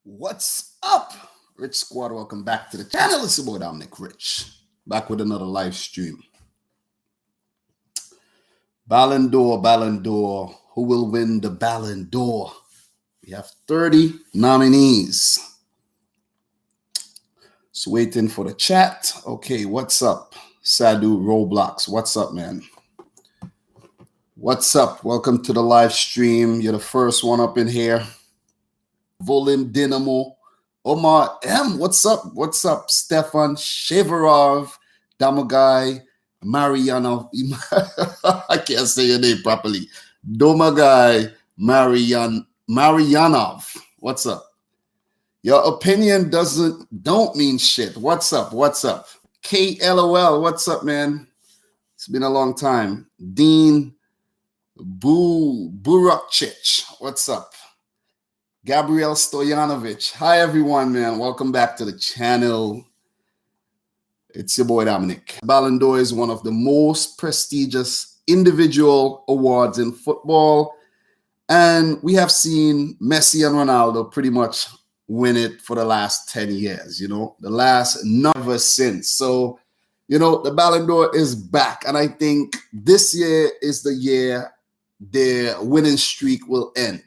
What's up, Rich Squad? Welcome back to the channel. It's your boy Dominic Rich, back with another live stream. Ballon d'Or. Who will win the Ballon d'Or? We have 30 nominees. Just waiting for the chat. Okay, what's up? Sadu Roblox, what's up, man? What's up? Welcome to the live stream. You're the first one up in here. Volim Dynamo, Omar M, what's up? What's up? Stefan Shevarov, Domagai, Marianov. I can't say your name properly. Domagai Marianov. What's up? Your opinion don't mean shit. What's up? What's up? KLOL, what's up, man? It's been a long time. Dean Burakcic, what's up? Gabriel Stojanovic. Hi, everyone, man. Welcome back to the channel. It's your boy, Dominic. Ballon d'Or is one of the most prestigious individual awards in football. And we have seen Messi and Ronaldo pretty much win it for the last 10 years, the last never since. So, the Ballon d'Or is back. And I think this year is the year their winning streak will end.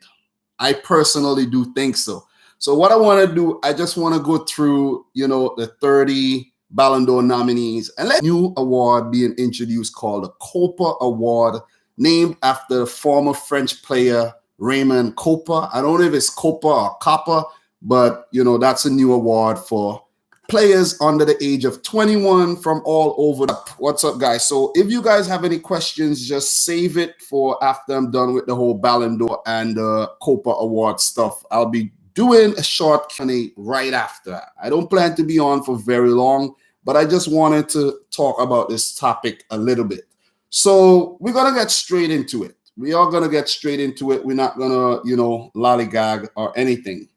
I personally do think so. So what I want to do, I just want to go through, the 30 Ballon d'Or nominees and let a new award being introduced called the Coppa Award, named after the former French player Raymond Kopa. I don't know if it's Copa or Coppa, but, that's a new award for players under the age of 21 from all over. What's up, guys? So if you guys have any questions, just save it for after I'm done with the whole Ballon d'Or and Coppa Award stuff. I'll be doing a short Q&A right after. I don't plan to be on for very long, but I just wanted to talk about this topic a little bit. So we're going to get straight into it. We are going to get straight into it. We're not going to, lollygag or anything.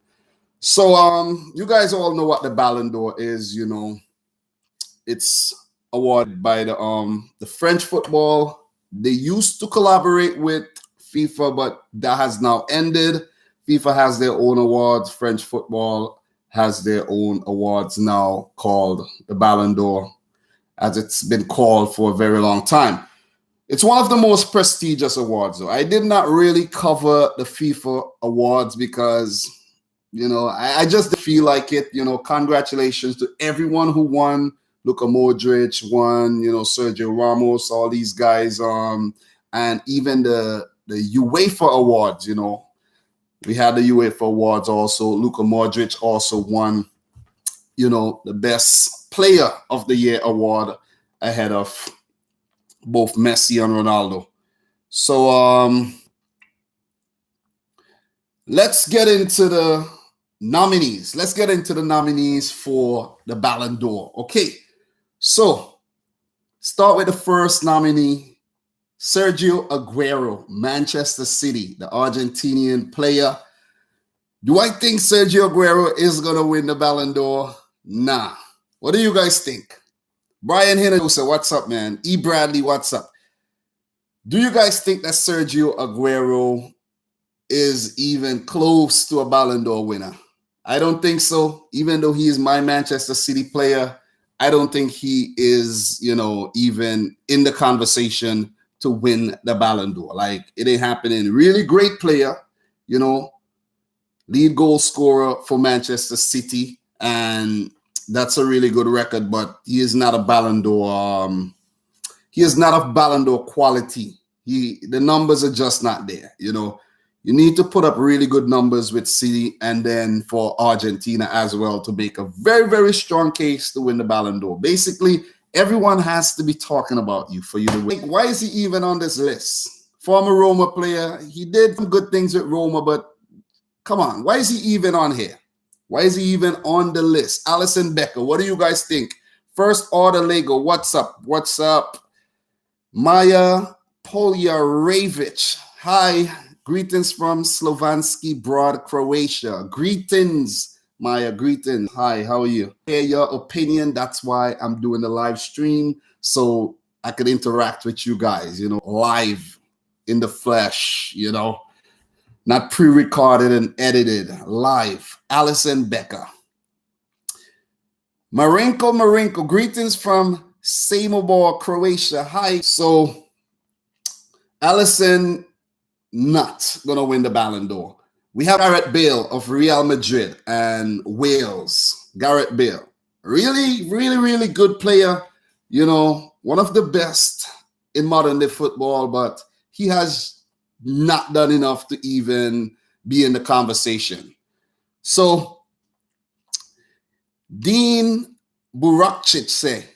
So you guys all know what the Ballon d'Or is, It's awarded by the French football. They used to collaborate with FIFA, but that has now ended. FIFA has their own awards. French football has their own awards now called the Ballon d'Or, as it's been called for a very long time. It's one of the most prestigious awards, though. I did not really cover the FIFA awards because I just feel like it. Congratulations to everyone who won. Luka Modric won, Sergio Ramos, all these guys, and even the UEFA awards, we had the UEFA awards also. Luka Modric also won, the best player of the year award ahead of both Messi and Ronaldo. So let's get into the nominees. Let's get into the nominees for the Ballon d'Or. Okay, so start with the first nominee, Sergio Agüero, Manchester City, the Argentinian player. Do I think Sergio Agüero is going to win the Ballon d'Or? Nah. What do you guys think? Brian Hinojosa, what's up, man? E. Bradley, what's up? Do you guys think that Sergio Agüero is even close to a Ballon d'Or winner? I don't think so. Even though he is my Manchester City player, I don't think he is, even in the conversation to win the Ballon d'Or. Like, it ain't happening. Really great player, lead goal scorer for Manchester City, and that's a really good record, but he is not a Ballon d'Or. He is not of Ballon d'Or quality. The numbers are just not there, You need to put up really good numbers with City and then for Argentina as well to make a very, very strong case to win the Ballon d'Or. Basically, everyone has to be talking about you for you to win. Why is he even on this list? Former Roma player. He did some good things with Roma, but come on. Why is he even on here? Why is he even on the list? Alisson, Becker, what do you guys think? First Order Lego, what's up? What's up? Maya Poljarevic, hi. Greetings from Slovanski Brod, Croatia. Greetings, Maya. Greetings. Hi, how are you? Hear your opinion. That's why I'm doing the live stream, so I could interact with you guys, live in the flesh, not pre-recorded and edited, live. Alisson, Becker. Marinko, greetings from Samobor, Croatia. Hi. So, Alisson not going to win the Ballon d'Or. We have Gareth Bale of Real Madrid and Wales. Gareth Bale. Really, really, really good player. You know, one of the best in modern day football, but he has not done enough to even be in the conversation. So, Dean Burakcic say,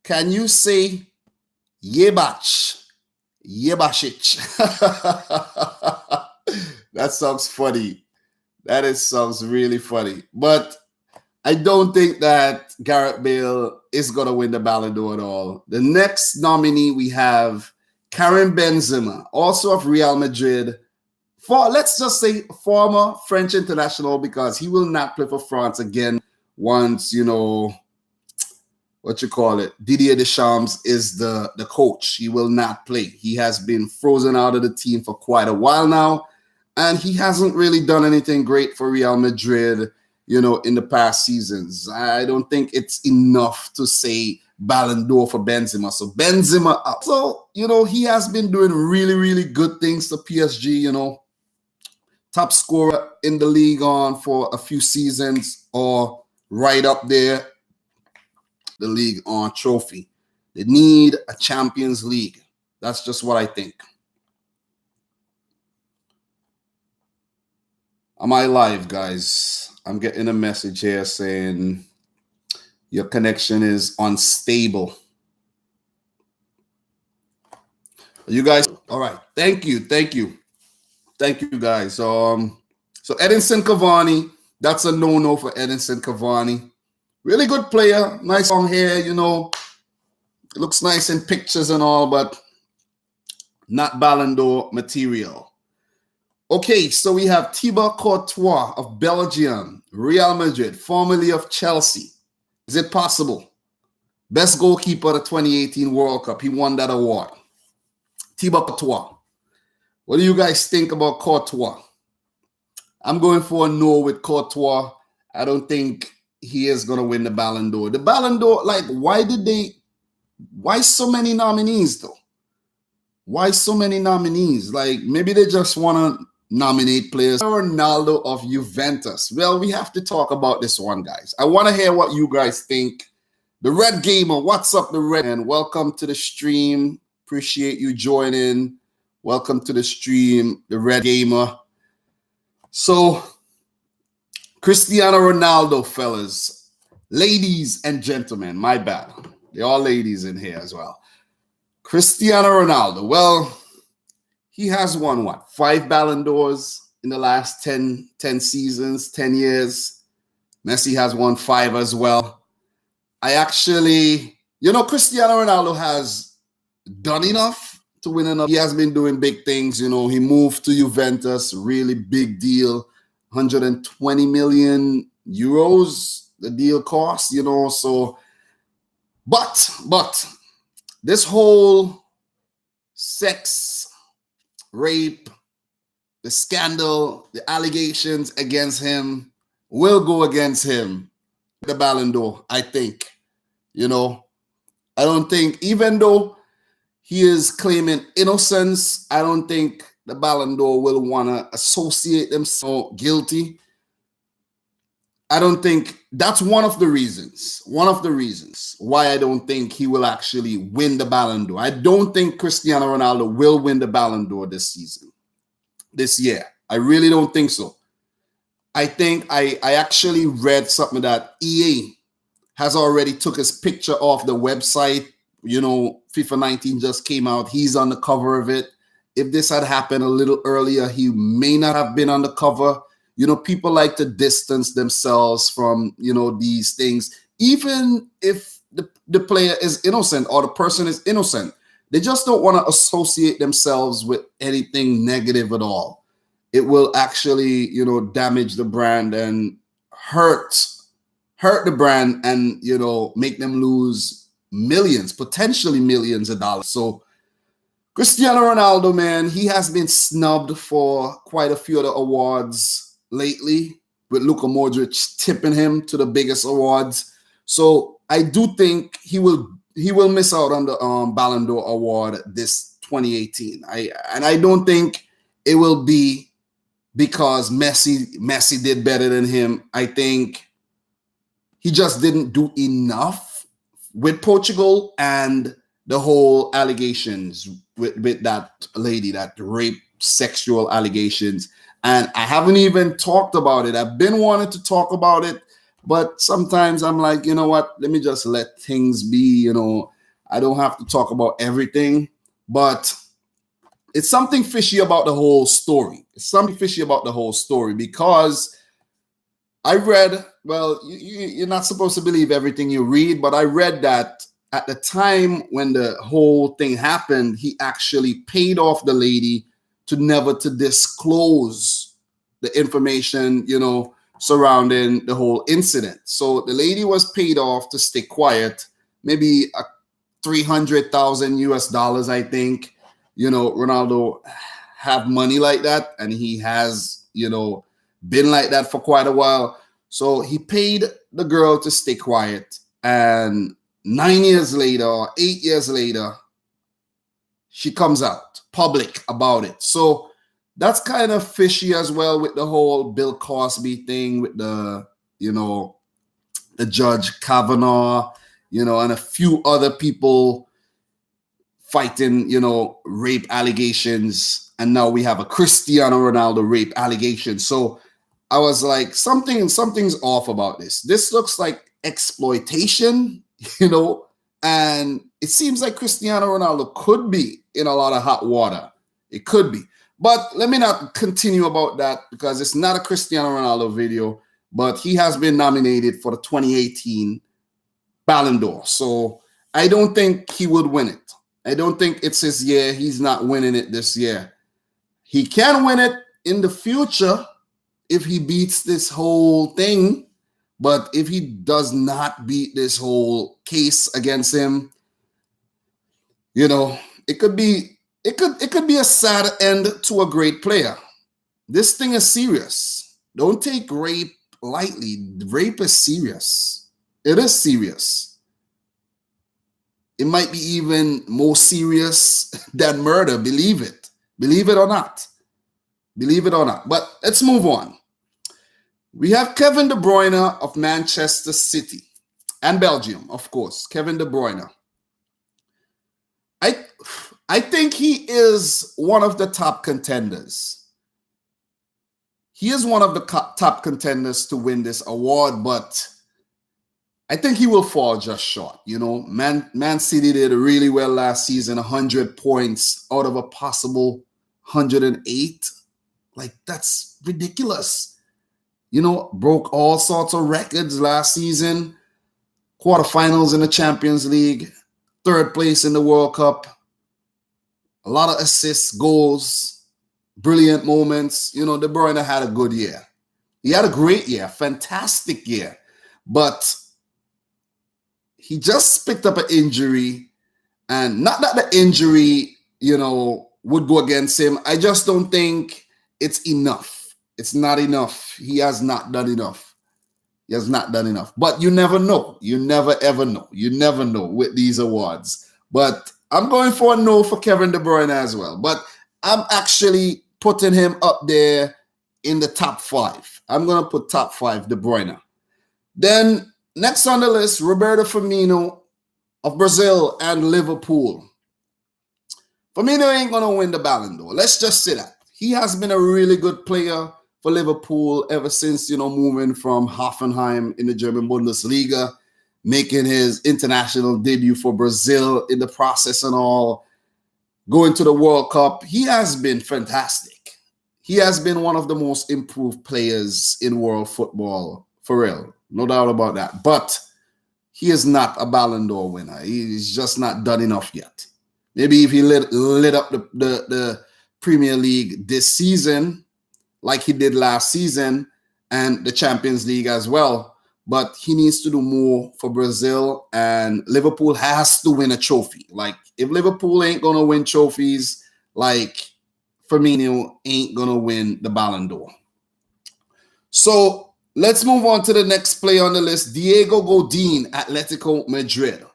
can you say Yebach? Yebashic. That sounds funny. Sounds really funny. But I don't think that Gareth Bale is going to win the Ballon d'Or at all. The next nominee we have Karim Benzema, also of Real Madrid. Let's just say former French international, because he will not play for France again once, you know, Didier Deschamps is the coach. He will not play. He has been frozen out of the team for quite a while now, and he hasn't really done anything great for Real Madrid, you know, in the past seasons. I don't think it's enough to say Ballon d'Or for Benzema. So Benzema up. So, you know, he has been doing really, really good things to PSG, you know. Top scorer in the league on for a few seasons, or right up there, the league on trophy. They need a Champions League. That's just what I think. Am I live, guys? I'm getting a message here saying your connection is unstable. You guys, all right. Thank you, guys. So Edinson Cavani, that's a no-no for Edinson Cavani. Really good player, nice long hair, you know, looks nice in pictures and all, but not Ballon d'Or material. Okay, so we have Thibaut Courtois of Belgium, Real Madrid, formerly of Chelsea. Is it possible? Best goalkeeper of the 2018 World Cup. He won that award. Thibaut Courtois. What do you guys think about Courtois? I'm going for a no with Courtois. I don't think he is going to win the Ballon d'Or. The Ballon d'Or, like, why so many nominees, though? Why so many nominees? Like, maybe they just want to nominate players. Ronaldo of Juventus. Well, we have to talk about this one, guys. I want to hear what you guys think. The Red Gamer, what's up, the Red? And welcome to the stream. Appreciate you joining. Welcome to the stream, the Red Gamer. So, Cristiano Ronaldo, fellas, ladies and gentlemen, my bad. They're all ladies in here as well. Cristiano Ronaldo, well, he has won, what, 5 Ballon d'Ors in the last 10 seasons, 10 years. Messi has won 5 as well. I actually, you know, Cristiano Ronaldo has done enough to win enough. He has been doing big things, you know. He moved to Juventus, really big deal. 120 million euros the deal cost, you know. So, but this whole sex, rape, the scandal, the allegations against him will go against him, the Ballon d'Or, I think. You know, I don't think, even though he is claiming innocence, I don't think the Ballon d'Or will want to associate them so guilty. I don't think that's one of the reasons why I don't think he will actually win the Ballon d'Or. I don't think Cristiano Ronaldo will win the Ballon d'Or this year. I really don't think so. I think I actually read something that EA has already took his picture off the website. You know, FIFA 19 just came out. He's on the cover of it. If this had happened a little earlier, he may not have been on the cover. You know, people like to distance themselves from, you know, these things, even if the player is innocent or the person is innocent. They just don't want to associate themselves with anything negative at all. It will actually, you know, damage the brand and hurt the brand and, you know, make them lose millions, potentially millions of dollars. So Cristiano Ronaldo, man, he has been snubbed for quite a few of the awards lately, with Luka Modric tipping him to the biggest awards. So I do think he will miss out on the Ballon d'Or award this 2018. I don't think it will be because Messi did better than him. I think he just didn't do enough with Portugal and the whole allegations with that lady, that rape, sexual allegations. And I haven't even talked about it. I've been wanting to talk about it, but sometimes I'm like, you know what? Let me just let things be. You know, I don't have to talk about everything, but it's something fishy about the whole story. It's something fishy about the whole story because I read, well, you're not supposed to believe everything you read, but I read that at the time when the whole thing happened, he actually paid off the lady to never to disclose the information, you know, surrounding the whole incident. So the lady was paid off to stay quiet, maybe $300,000 US, I think. You know, Ronaldo have money like that, and he has, you know, been like that for quite a while. So he paid the girl to stay quiet, and 9 years later, 8 years later, she comes out public about it. So that's kind of fishy as well with the whole Bill Cosby thing with the, you know, the Judge Kavanaugh, you know, and a few other people fighting, you know, rape allegations. And now we have a Cristiano Ronaldo rape allegation. So I was like, something's off about this. This looks like exploitation, you know, and it seems like Cristiano Ronaldo could be in a lot of hot water. It could be. But let me not continue about that because it's not a Cristiano Ronaldo video, but he has been nominated for the 2018 Ballon d'Or. So I don't think he would win it. I don't think it's his year. He's not winning it this year. He can win it in the future if he beats this whole thing. But if he does not beat this whole case against him, you know, it could be a sad end to a great player. This thing is serious. Don't take rape lightly. Rape is serious. It is serious. It might be even more serious than murder. Believe it. Believe it or not. Believe it or not. But let's move on. We have Kevin De Bruyne of Manchester City and Belgium, of course. Kevin De Bruyne. I think he is one of the top contenders. He is one of the top contenders to win this award, but I think he will fall just short. You know, Man City did really well last season, 100 points out of a possible 108. Like, that's ridiculous. You know, broke all sorts of records last season. Quarterfinals in the Champions League, third place in the World Cup. A lot of assists, goals, brilliant moments. You know, De Bruyne had a good year. He had a great year, fantastic year. But he just picked up an injury. And not that the injury, you know, would go against him. I just don't think it's enough. It's not enough. He has not done enough. He has not done enough. But you never know. You never, ever know. You never know with these awards. But I'm going for a no for Kevin De Bruyne as well. But I'm actually putting him up there in the top 5. I'm going to put top 5 De Bruyne. Then next on the list, Roberto Firmino of Brazil and Liverpool. Firmino ain't going to win the Ballon d'Or. Let's just say that. He has been a really good player for Liverpool ever since, you know, moving from Hoffenheim in the German Bundesliga, making his international debut for Brazil in the process and all, going to the World Cup. He has been fantastic. He has been one of the most improved players in world football, for real. No doubt about that. But he is not a Ballon d'Or winner. He's just not done enough yet. Maybe if he lit up the Premier League this season, like he did last season, and the Champions League as well. but he needs to do more for Brazil, and Liverpool has to win a trophy. Like, if Liverpool ain't going to win trophies, like, Firmino ain't going to win the Balon d'Or. So let's move on to the next player on the list, Diego Godín, Atlético Madrid.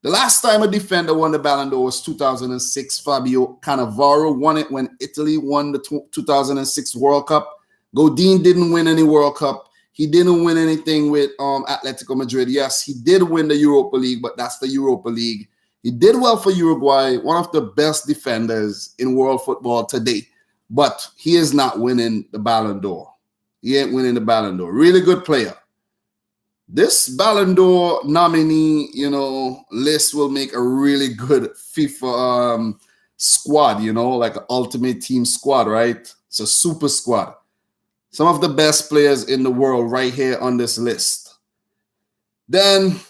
The last time a defender won the Balon d'Or was 2006. Fabio Cannavaro won it when Italy won the 2006 World Cup. Godín didn't win any World Cup. He didn't win anything with Atlético Madrid. Yes, he did win the Europa League, but that's the Europa League. He did well for Uruguay, one of the best defenders in world football today. But he is not winning the Balon d'Or. He ain't winning the Balon d'Or. Really good player. This Balon d'Or nominee, list will make a really good FIFA squad, like an ultimate team squad, right? It's a super squad. Some of the best players in the world right here on this list. Then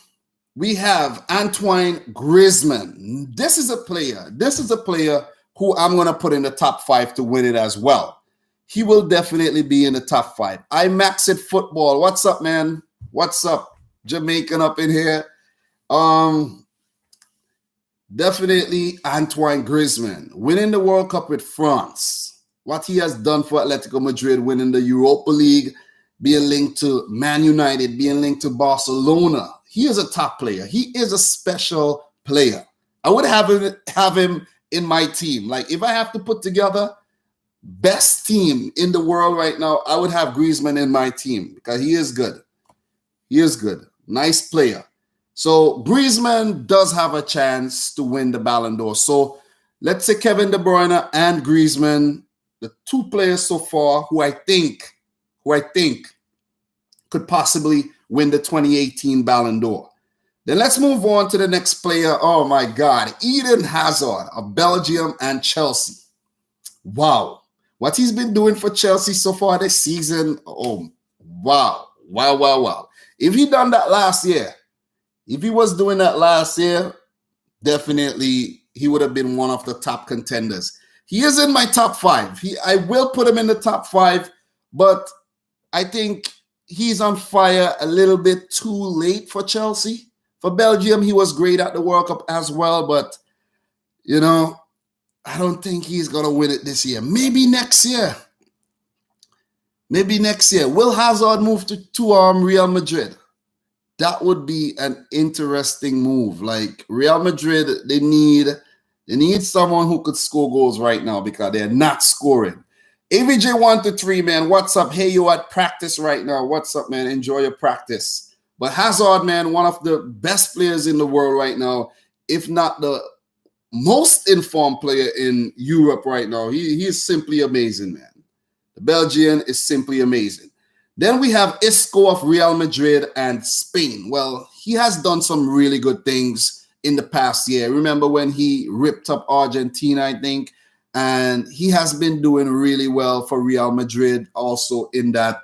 we have Antoine Griezmann. This is a player who I'm going to put in the top 5 to win it as well. He will definitely be in the top 5. I max it football. What's up, man? What's up? Jamaican up in here. Definitely Antoine Griezmann winning the World Cup with France. What he has done for Atletico Madrid, winning the Europa League, being linked to Man United, being linked to Barcelona. He is a top player. He is a special player. I would have him in my team. Like, if I have to put together best team in the world right now, I would have Griezmann in my team because he is good. He is good. Nice player. So Griezmann does have a chance to win the Ballon d'Or. So let's say Kevin De Bruyne and Griezmann, the two players so far who I think could possibly win the 2018 Ballon d'Or. Then let's move on to the next player. Oh my God, Eden Hazard of Belgium and Chelsea. Wow. What he's been doing for Chelsea so far this season. Oh, wow. Wow. If he done that last year, if he was doing that last year, definitely he would have been one of the top contenders. He is in my top 5. I will put him in the top 5, but I think he's on fire a little bit too late for Chelsea. For Belgium, he was great at the World Cup as well, but, I don't think he's going to win it this year. Maybe next year. Will Hazard move to Real Madrid? That would be an interesting move. Like, Real Madrid, they need someone who could score goals right now because they're not scoring. AVJ123, man, what's up? Hey, you at practice right now. What's up, man? Enjoy your practice. But Hazard, man, one of the best players in the world right now, if not the most informed player in Europe right now. He is simply amazing, man. The Belgian is simply amazing. Then we have Isco of Real Madrid and Spain. Well, he has done some really good things in the past year. Remember when he ripped up Argentina, I think, and he has been doing really well for Real Madrid also in that,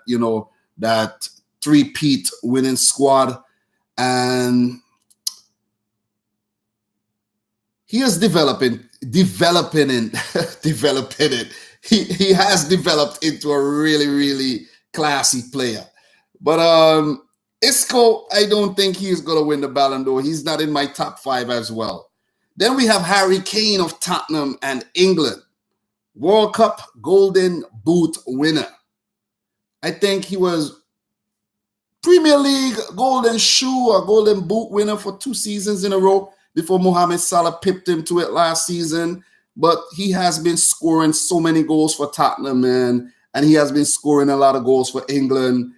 that three-peat winning squad. And he is developing it. He has developed into a really, really classy player. But Isco, I don't think he's going to win the Ballon d'Or. He's not in my top 5 as well. Then we have Harry Kane of Tottenham and England. World Cup Golden Boot winner. I think he was Premier League Golden Shoe or Golden Boot winner for 2 seasons in a row before Mohamed Salah pipped him to it last season. But he has been scoring so many goals for Tottenham, man. And he has been scoring a lot of goals for England.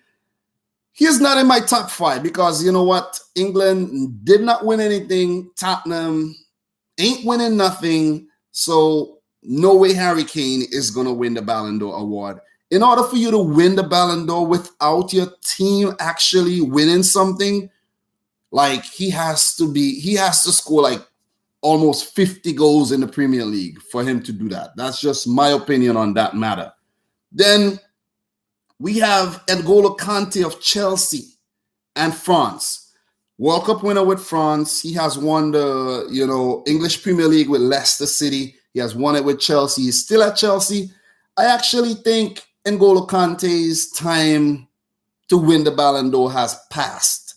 He is not in my top 5 because, you know what? England did not win anything. Tottenham ain't winning nothing. So no way Harry Kane is going to win the Ballon d'Or award. In order for you to win the Ballon d'Or without your team actually winning something, like he has to score like almost 50 goals in the Premier League for him to do that. That's just my opinion on that matter. Then we have N'Golo Kante of Chelsea and France. World Cup winner with France. He has won the, English Premier League with Leicester City. He has won it with Chelsea. He's still at Chelsea. I actually think N'Golo Kante's time to win the Ballon d'Or has passed.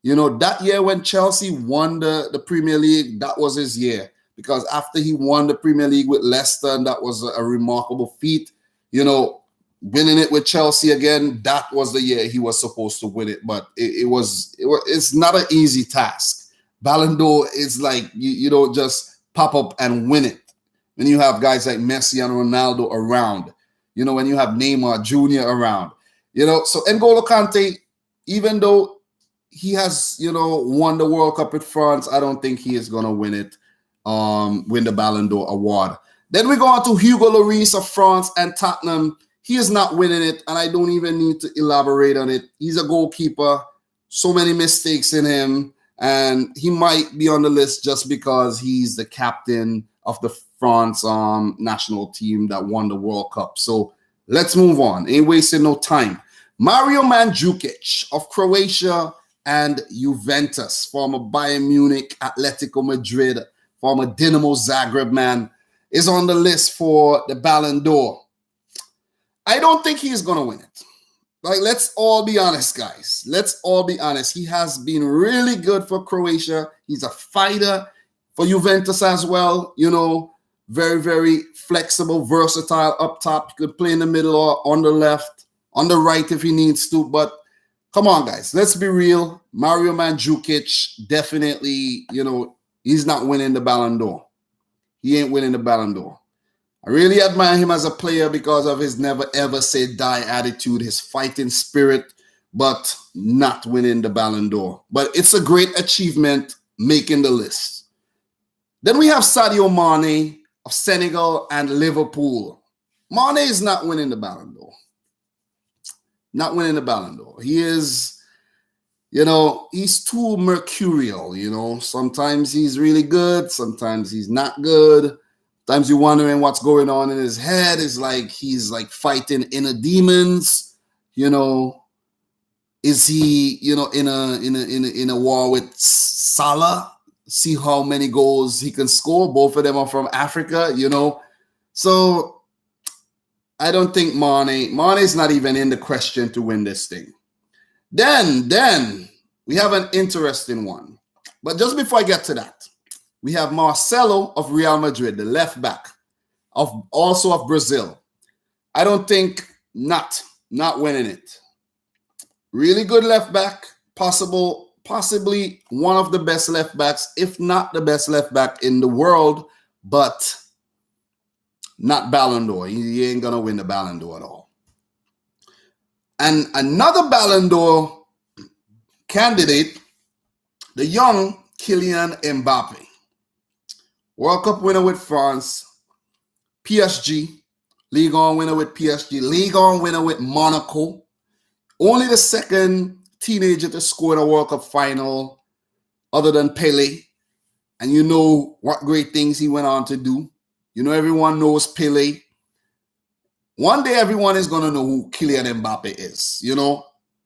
That year when Chelsea won the Premier League, that was his year. Because after he won the Premier League with Leicester, and that was a remarkable feat, winning it with Chelsea again, that was the year he was supposed to win it. But it's not an easy task. Ballon d'Or is like, you don't just pop up and win it. When you have guys like Messi and Ronaldo around, when you have Neymar Jr. around, so N'Golo Kante, even though he has, won the World Cup with France, I don't think he is going to win it, win the Ballon d'Or award. Then we go on to Hugo Lloris of France and Tottenham. He is not winning it, and I don't even need to elaborate on it. He's a goalkeeper, so many mistakes in him, and he might be on the list just because he's the captain of the France national team that won the World Cup. So let's move on. Ain't wasting no time. Mario Mandzukic of Croatia and Juventus, former Bayern Munich, Atlético Madrid, former Dinamo Zagreb man, is on the list for the Ballon d'Or. I don't think he's going to win it. Like, let's all be honest, guys. Let's all be honest. He has been really good for Croatia. He's a fighter for Juventus as well. Very, very flexible, versatile up top. He could play in the middle or on the left, on the right if he needs to. But come on, guys. Let's be real. Mario Mandzukic definitely, he's not winning the Ballon d'Or. He ain't winning the Ballon d'Or. I really admire him as a player because of his never ever say die attitude, his fighting spirit, but not winning the Ballon d'Or. But it's a great achievement making the list. Then we have Sadio Mane of Senegal and Liverpool. Mane is not winning the Ballon d'Or. Not winning the Ballon d'Or. He is, he's too mercurial, Sometimes he's really good. Sometimes he's not good. Sometimes you're wondering what's going on in his head. It's like he's like fighting inner demons. Is he, in a war with Salah? See how many goals he can score. Both of them are from Africa, So I don't think Mane is not even in the question to win this thing. Then we have an interesting one. But just before I get to that, we have Marcelo of Real Madrid, the left back, also of Brazil. I don't think not winning it. Really good left back, possibly one of the best left backs, if not the best left back in the world, but not Ballon d'Or. He ain't going to win the Ballon d'Or at all. And another Ballon d'Or candidate, the young Kylian Mbappe. World Cup winner with France, PSG, Ligue 1 winner with PSG, Ligue 1 winner with Monaco. Only the second teenager to score in a World Cup final other than Pele. And you know what great things he went on to do. Everyone knows Pele. One day everyone is going to know who Kylian Mbappe is,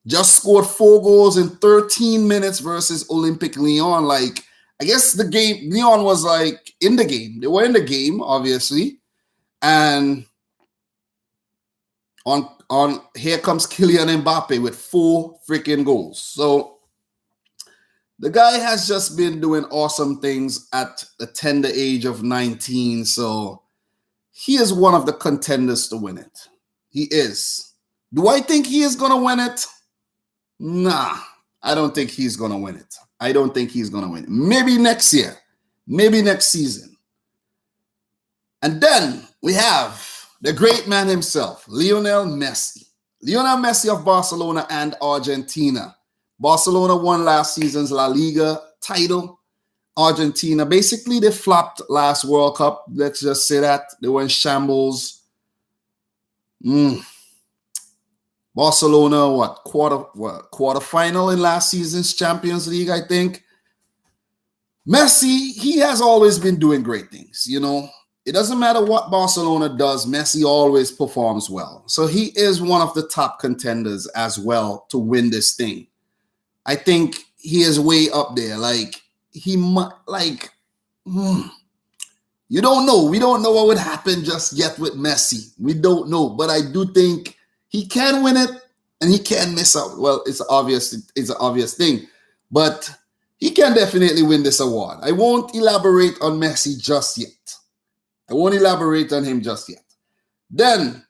Just scored 4 goals in 13 minutes versus Olympique Lyon. Like, I guess the game, Lyon was like in the game. They were in the game, obviously. And on here comes Kylian Mbappe with 4 freaking goals. So the guy has just been doing awesome things at the tender age of 19. So he is one of the contenders to win it. He is. Do I think he is going to win it? Nah, I don't think he's going to win it. I don't think he's going to win it. Maybe next year. Maybe next season. And then we have the great man himself, Lionel Messi. Lionel Messi of Barcelona and Argentina. Barcelona won last season's La Liga title. Argentina, basically they flopped last World Cup. Let's just say that. They were in shambles. Barcelona, quarterfinal in last season's Champions League, I think. Messi, he has always been doing great things, It doesn't matter what Barcelona does, Messi always performs well. So he is one of the top contenders as well to win this thing. I think he is way up there. You don't know. We don't know what would happen just yet with Messi. We don't know. But I do think he can win it. and he can't miss out. Well, it's obvious. It's an obvious thing, but he can definitely win this award. I won't elaborate on Messi just yet. I won't elaborate on him just yet. Then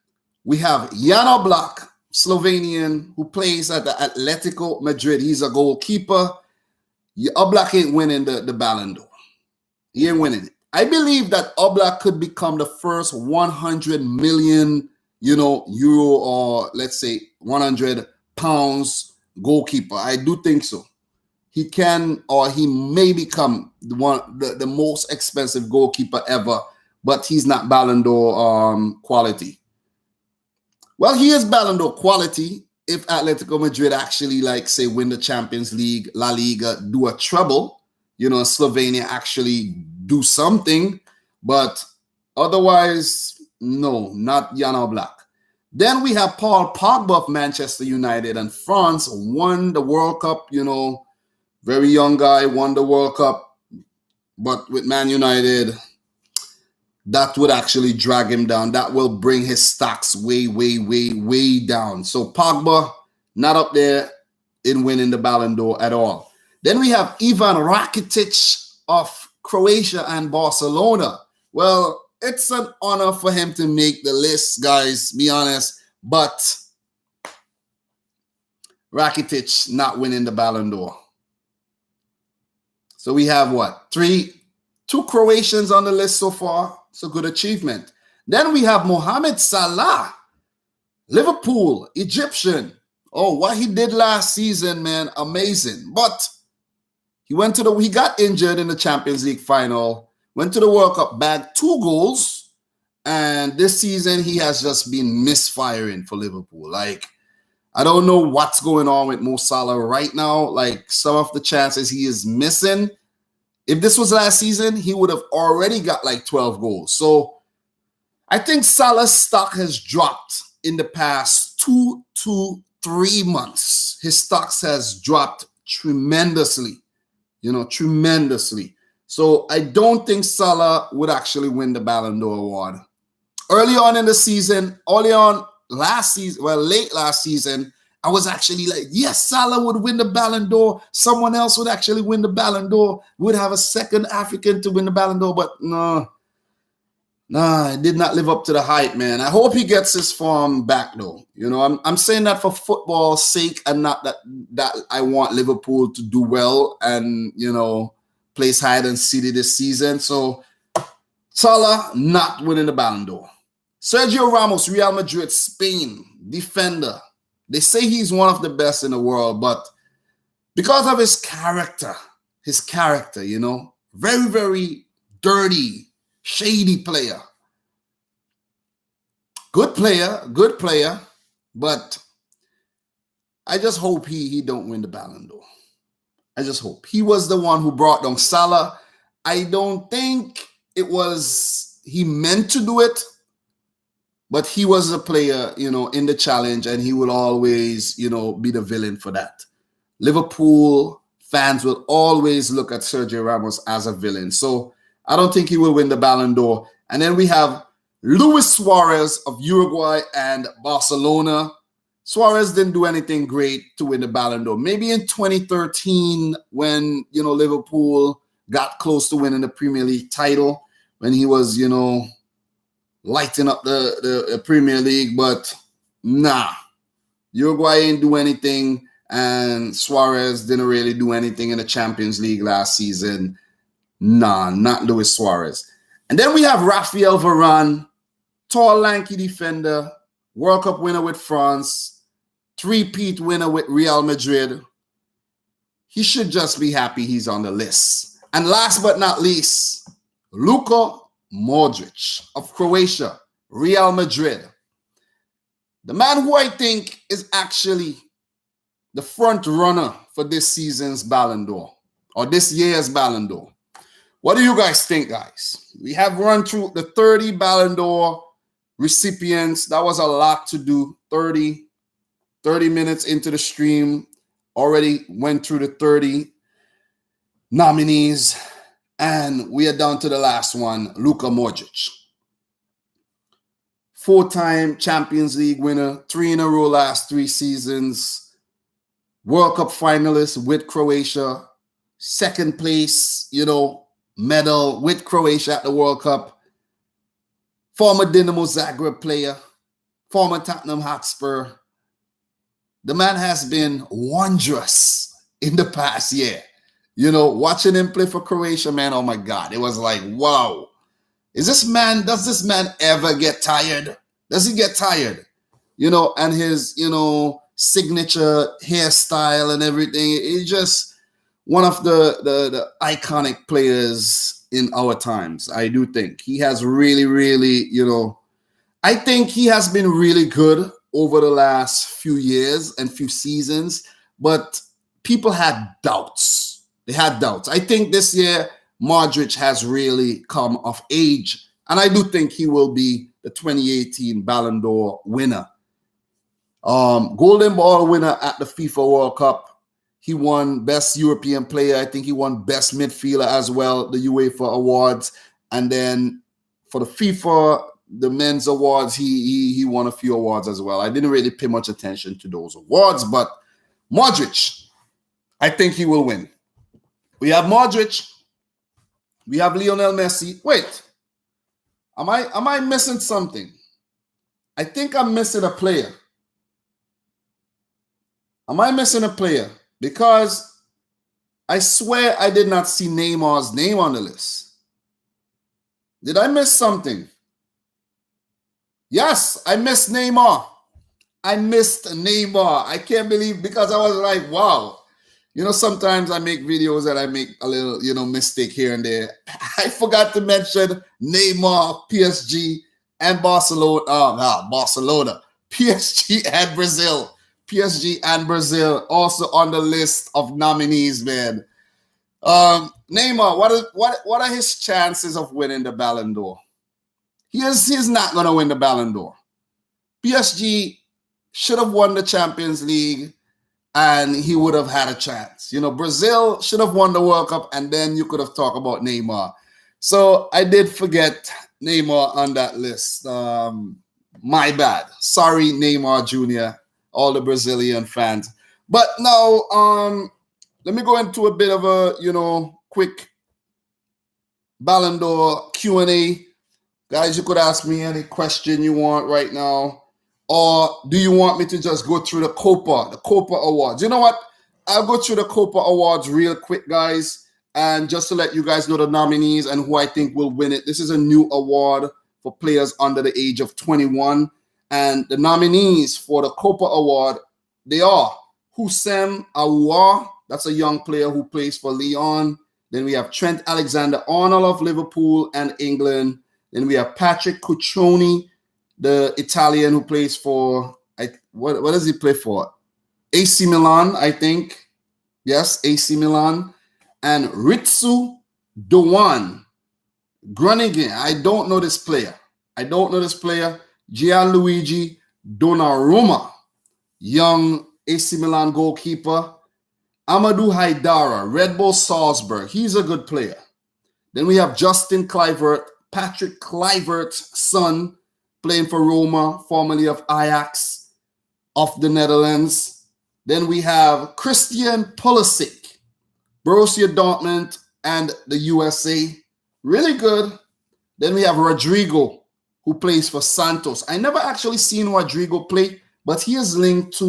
we have Jan Oblak, Slovenian, who plays at the Atlético Madrid. He's a goalkeeper. Oblak ain't winning the Balon d'Or. He ain't winning it. I believe that Oblak could become the first 100 million, euro, or let's say 100 pounds goalkeeper. I do think so. He can, or he may become the most expensive goalkeeper ever, but he's not Balon d'Or quality. Well, he is Balon d'Or quality if Atletico Madrid actually, like, say, win the Champions League, La Liga, do a treble, Slovenia actually do something, but otherwise, no, not Jan Oblak. Then we have Paul Pogba of Manchester United, and France won the World Cup, very young guy, won the World Cup, but with Man United, that would actually drag him down. That will bring his stocks way, way, way, way down. So Pogba, not up there in winning the Ballon d'Or at all. Then we have Ivan Rakitic of Croatia and Barcelona. Well, it's an honor for him to make the list, guys, be honest. But Rakitic not winning the Ballon d'Or. So we have what? Two Croatians on the list so far. It's a good achievement. Then we have Mohamed Salah, Liverpool, Egyptian. Oh, what he did last season, man, amazing. But he got injured in the Champions League final, went to the World Cup, bagged 2 goals, and this season he has just been misfiring for Liverpool. Like, I don't know what's going on with Mo Salah right now. Like, some of the chances he is missing. If this was last season, he would have already got like 12 goals. So I think Salah's stock has dropped in the past 2 to 3 months. His stocks has dropped tremendously, tremendously. So I don't think Salah would actually win the Ballon d'Or award. Early on in the season, late last season, I was actually like, yes, Salah would win the Ballon d'Or. Someone else would actually win the Ballon d'Or. We'd have a second African to win the Ballon d'Or. But no, it did not live up to the hype, man. I hope he gets his form back, though. I'm saying that for football's sake and not that I want Liverpool to do well and, place hide and seek this season. So Salah not winning the Ballon d'Or. Sergio Ramos, Real Madrid, Spain, defender. They say he's one of the best in the world, but because of his character, very, very dirty, shady player. Good player, but I just hope he don't win the Ballon d'Or. I just hope. He was the one who brought down Salah. I don't think he meant to do it, but he was a player, in the challenge, and he will always, be the villain for that. Liverpool fans will always look at Sergio Ramos as a villain. So I don't think he will win the Ballon d'Or. And then we have Luis Suarez of Uruguay and Barcelona. Suarez didn't do anything great to win the Ballon d'Or. Maybe in 2013 when, Liverpool got close to winning the Premier League title, when he was, lighting up the Premier League, but nah. Uruguay ain't do anything, and Suarez didn't really do anything in the Champions League last season. Nah, not Luis Suarez. And then we have Raphael Varane, tall, lanky defender, World Cup winner with France, 3-peat winner with Real Madrid. He should just be happy he's on the list. And last but not least, Luka Modric of Croatia, Real Madrid. The man who I think is actually the front runner for this season's Ballon d'Or, or this year's Ballon d'Or. What do you guys think, guys? We have run through the 30 Ballon d'Or recipients. That was a lot to do. 30 minutes into the stream, already went through the 30 nominees. And we are down to the last one, Luka Modric. 4-time Champions League winner, 3 in a row last 3 seasons, World Cup finalist with Croatia, second place, medal with Croatia at the World Cup, former Dinamo Zagreb player, former Tottenham Hotspur. The man has been wondrous in the past year. Watching him play for Croatia, man, oh my God, it was like, wow. Does this man ever get tired? Does he get tired? And his, signature hairstyle and everything. He's just one of the iconic players in our times. I do think he has really, really, I think he has been really good over the last few years and few seasons, but people had doubts. They had doubts. I think this year, Modric has really come of age, and I do think he will be the 2018 Balon d'Or winner. Golden Ball winner at the FIFA World Cup. He won Best European Player. I think he won Best Midfielder as well, the UEFA Awards. And then for the FIFA, the men's awards, he won a few awards as well. I didn't really pay much attention to those awards, but Modric, I think he will win. We have Modric. We have Lionel Messi. Wait, am I missing something? I think I'm missing a player. Am I missing a player? Because I swear I did not see Neymar's name on the list. Did I miss something? Yes, I missed Neymar. I missed Neymar. I can't believe, because I was like, wow. Sometimes I make videos and I make a little, mistake here and there. I forgot to mention Neymar, PSG, and Barcelona. Barcelona. PSG and Brazil. PSG and Brazil also on the list of nominees, man. Neymar, what are his chances of winning the Ballon d'Or? He's not going to win the Ballon d'Or. PSG should have won the Champions League, and he would have had a chance. Brazil should have won the World Cup, and then you could have talked about Neymar. So I did forget Neymar on that list. My bad. Sorry, Neymar Jr., all the Brazilian fans. But now, let me go into a bit of a, quick Ballon d'Or Q&A. Guys, you could ask me any question you want right now. Or do you want me to just go through the Coppa Awards? You know what? I'll go through the Coppa Awards real quick, guys. And just to let you guys know the nominees and who I think will win it. This is a new award for players under the age of 21. And the nominees for the Coppa Award, they are Houssem Aouar. That's a young player who plays for Lyon. Then we have Trent Alexander-Arnold of Liverpool and England. Then we have Patrick Cuccioni, the Italian who plays for, what does he play for? AC Milan, I think. Yes, AC Milan. And Ritsu Doan Groningen. I don't know this player. Gianluigi Donnarumma, young AC Milan goalkeeper. Amadou Haidara, Red Bull Salzburg. He's a good player. Then we have Justin Kluivert, Patrick Kluivert's son, playing for Roma, formerly of Ajax of the Netherlands. Then we have Christian Pulisic, Borussia Dortmund and the USA. Really good. Then we have Rodrigo, who plays for Santos. I never actually seen Rodrigo play, but he is linked to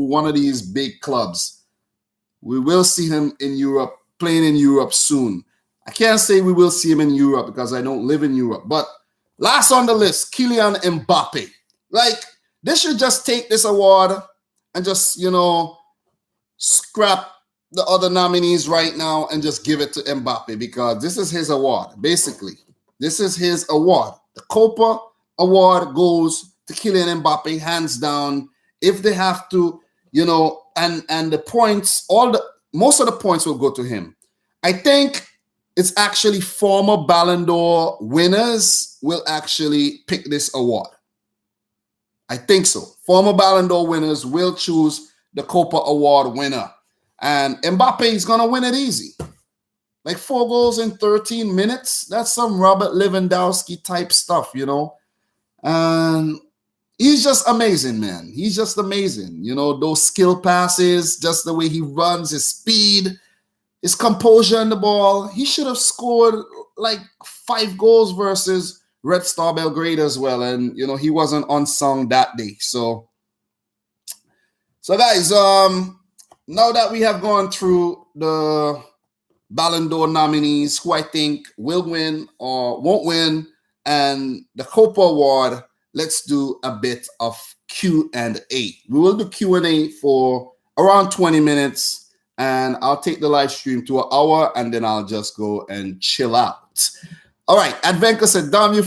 one of these big clubs. We will see him in Europe, playing in Europe soon. I can't say we will see him in Europe because I don't live in Europe. But last on the list, Kylian Mbappe. Like, they should just take this award and just, scrap the other nominees right now and just give it to Mbappe, because this is his award, basically. This is his award. The Coppa Award goes to Kylian Mbappe, hands down. If they have to, and the points, most of the points will go to him. I think it's actually former Ballon d'Or winners will actually pick this award. I think so. Former Ballon d'Or winners will choose the Coppa Award winner. And Mbappe is going to win it easy. Like 4 goals in 13 minutes. That's some Robert Lewandowski type stuff, And he's just amazing, man. He's just amazing. You know, those skill passes, just the way he runs, his speed, his composure on the ball. He should have scored like 5 goals versus Red Star Belgrade as well. And, you know, he wasn't unsung that day. So guys, now that we have gone through the Ballon d'Or nominees, who I think will win or won't win, and the Coppa Award, let's do a bit of Q&A. We will do Q&A for around 20 minutes, and I'll take the live stream to an hour, and then I'll just go and chill out. All right, Advenka said, "Damn, you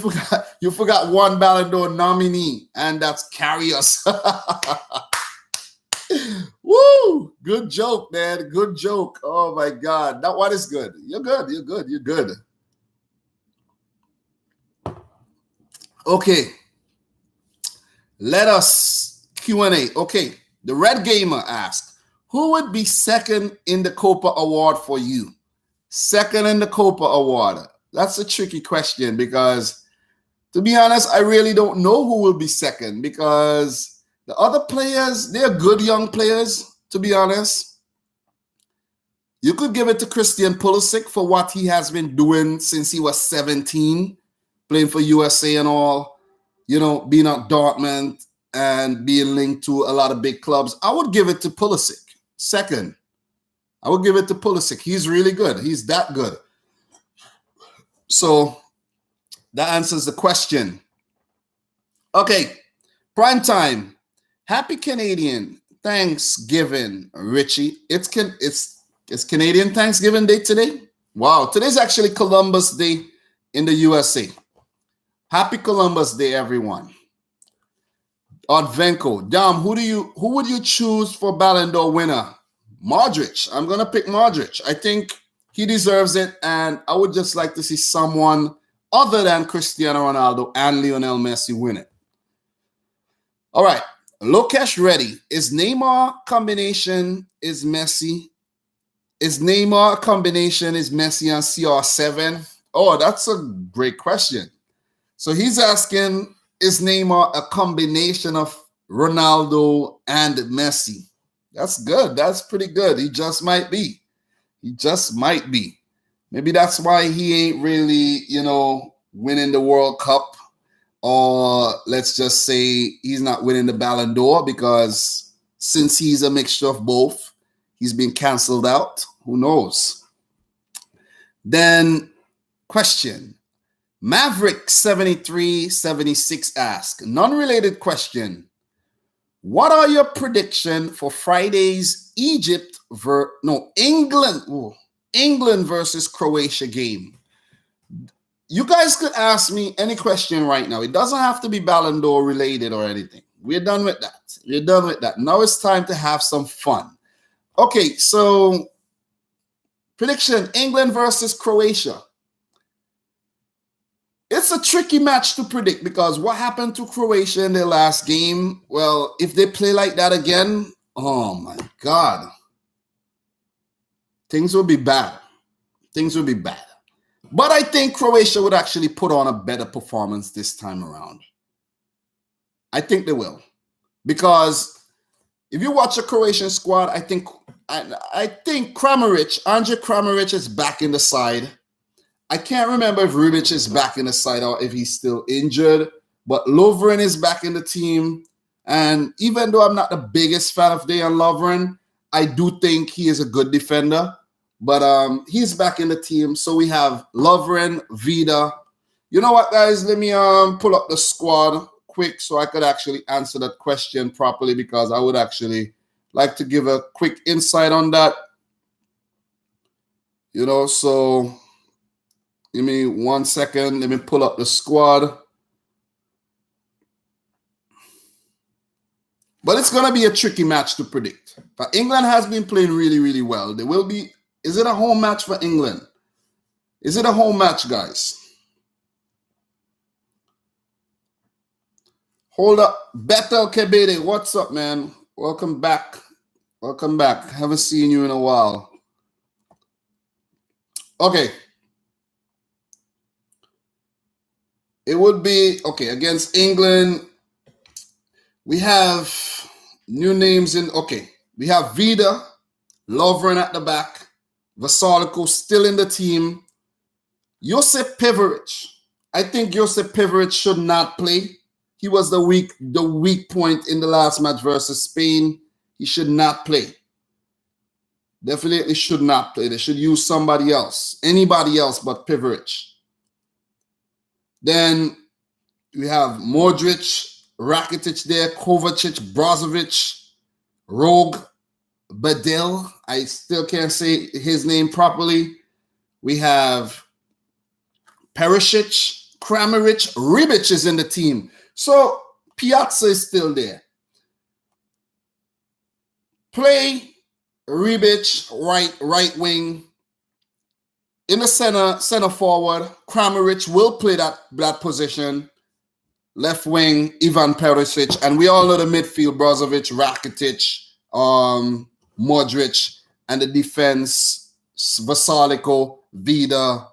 forgot one Ballon d'Or nominee, and that's Karius." Woo! Good joke, man. Good joke. Oh my God. That one is good. You're good. You're good. You're good. Okay. Let us Q&A. Okay. The Red Gamer asked, who would be second in the Coppa Award for you? Second in the Coppa Award. That's a tricky question because, to be honest, I really don't know who will be second because the other players, they're good young players. To be honest, you could give it to Christian Pulisic for what he has been doing since he was 17, playing for USA and all, you know, being at Dortmund and being linked to a lot of big clubs. I would give it to Pulisic. Second, I would give it to Pulisic. He's really good. He's that good. So that answers the question. Okay, prime time. Happy Canadian Thanksgiving, Richie. It's Canadian Thanksgiving Day today. Wow, today's actually Columbus Day in the USA. Happy Columbus Day, everyone. Advenko, damn, who would you choose for Ballon d'Or winner? Modric. I'm gonna pick Modric. I think he deserves it, and I would just like to see someone other than Cristiano Ronaldo and Lionel Messi win it. All right. Lokesh Reddy. Is Neymar combination is Messi? Is Neymar combination is Messi and CR7? Oh, that's a great question. So he's asking, is Neymar a combination of Ronaldo and Messi? That's good. That's pretty good. He just might be. He just might be. Maybe that's why he ain't really, you know, winning the World Cup. Or let's just say he's not winning the Ballon d'Or because since he's a mixture of both, he's been canceled out. Who knows? Then question. Maverick 7376 asks, non-related question. What are your prediction for Friday's England versus Croatia game? You guys could ask me any question right now. It doesn't have to be Ballon d'Or related or anything. We're done with that. We're done with that. Now it's time to have some fun. Okay, so prediction, England versus Croatia. It's a tricky match to predict because what happened to Croatia in their last game? Well, if they play like that again, oh my God. Things will be bad. Things will be bad. But I think Croatia would actually put on a better performance this time around. I think they will. Because if you watch a Croatian squad, I think Andre Kramaric is back in the side. I can't remember if Rubic is back in the side or if he's still injured. But Lovren is back in the team. And even though I'm not the biggest fan of Dejan Lovren, I do think he is a good defender. But he's back in the team. So we have Lovren, Vida. You know what, guys? Let me pull up the squad quick so I could actually answer that question properly because I would actually like to give a quick insight on that. You know, so give me 1 second. Let me pull up the squad. But it's going to be a tricky match to predict. But England has been playing really, really well. There will be... Is it a home match for England? Is it a home match, guys? Hold up. Better Kebede, what's up, man? Welcome back. Welcome back. Haven't seen you in a while. Okay. It would be, okay, against England, we have new names in, okay. We have Vida, Lovren at the back, Vasalico still in the team. Josip Pivaric. I think Josip Pivaric should not play. He was the weak point in the last match versus Spain. He should not play. Definitely should not play. They should use somebody else. Anybody else but Pivaric. Then we have Modric, Rakitic there, Kovacic, Brozovic, Rogue, Badel. I still can't say his name properly. We have Perisic, Kramaric, Ribic is in the team. So Piazza is still there. Play Ribic, right wing. In the center forward, Kramaric will play that position. Left wing, Ivan Perisic. And we all know the midfield, Brozovic, Rakitic, Modric. And the defense, Vasalico, Vida.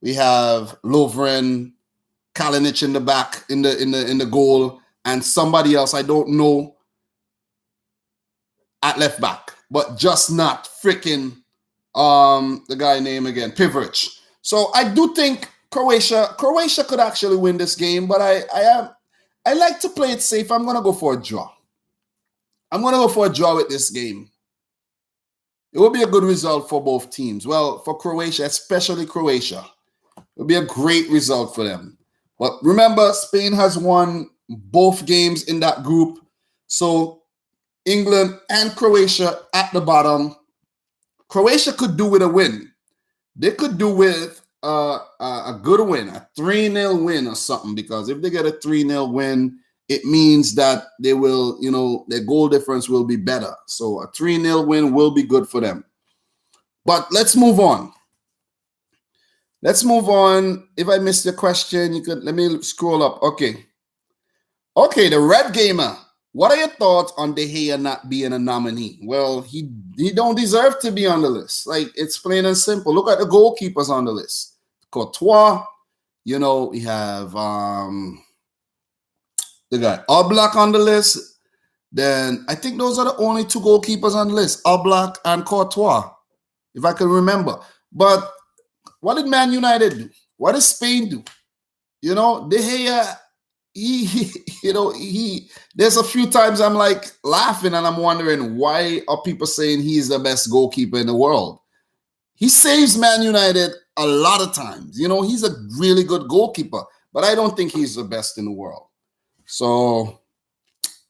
We have Lovren, Kalinic in the back, in the goal. And somebody else, I don't know, at left back. But just not freaking the guy name again, Pivaric. So I do think Croatia could actually win this game, but I like to play it safe. I'm gonna go for a draw. I'm gonna go for a draw with this game. It will be a good result for both teams. Well, for Croatia, especially Croatia, it will be a great result for them. But remember, Spain has won both games in that group, so England and Croatia at the bottom. Croatia could do with a win. They could do with a good win, a 3-0 win or something, because if they get a 3-0 win, it means that they will, their goal difference will be better. So a 3-0 win will be good for them. But let's move on. Let's move on. If I missed your question, you could let me scroll up. Okay, the Red Gamer. What are your thoughts on De Gea not being a nominee? Well, he don't deserve to be on the list. Like, it's plain and simple. Look at the goalkeepers on the list. Courtois, we have the guy Oblak on the list. Then I think those are the only two goalkeepers on the list, Oblak and Courtois, if I can remember. But what did Man United do? What did Spain do? De Gea, there's a few times I'm like laughing and I'm wondering, why are people saying he's the best goalkeeper in the world? He saves Man United a lot of times. He's a really good goalkeeper, but I don't think he's the best in the world. So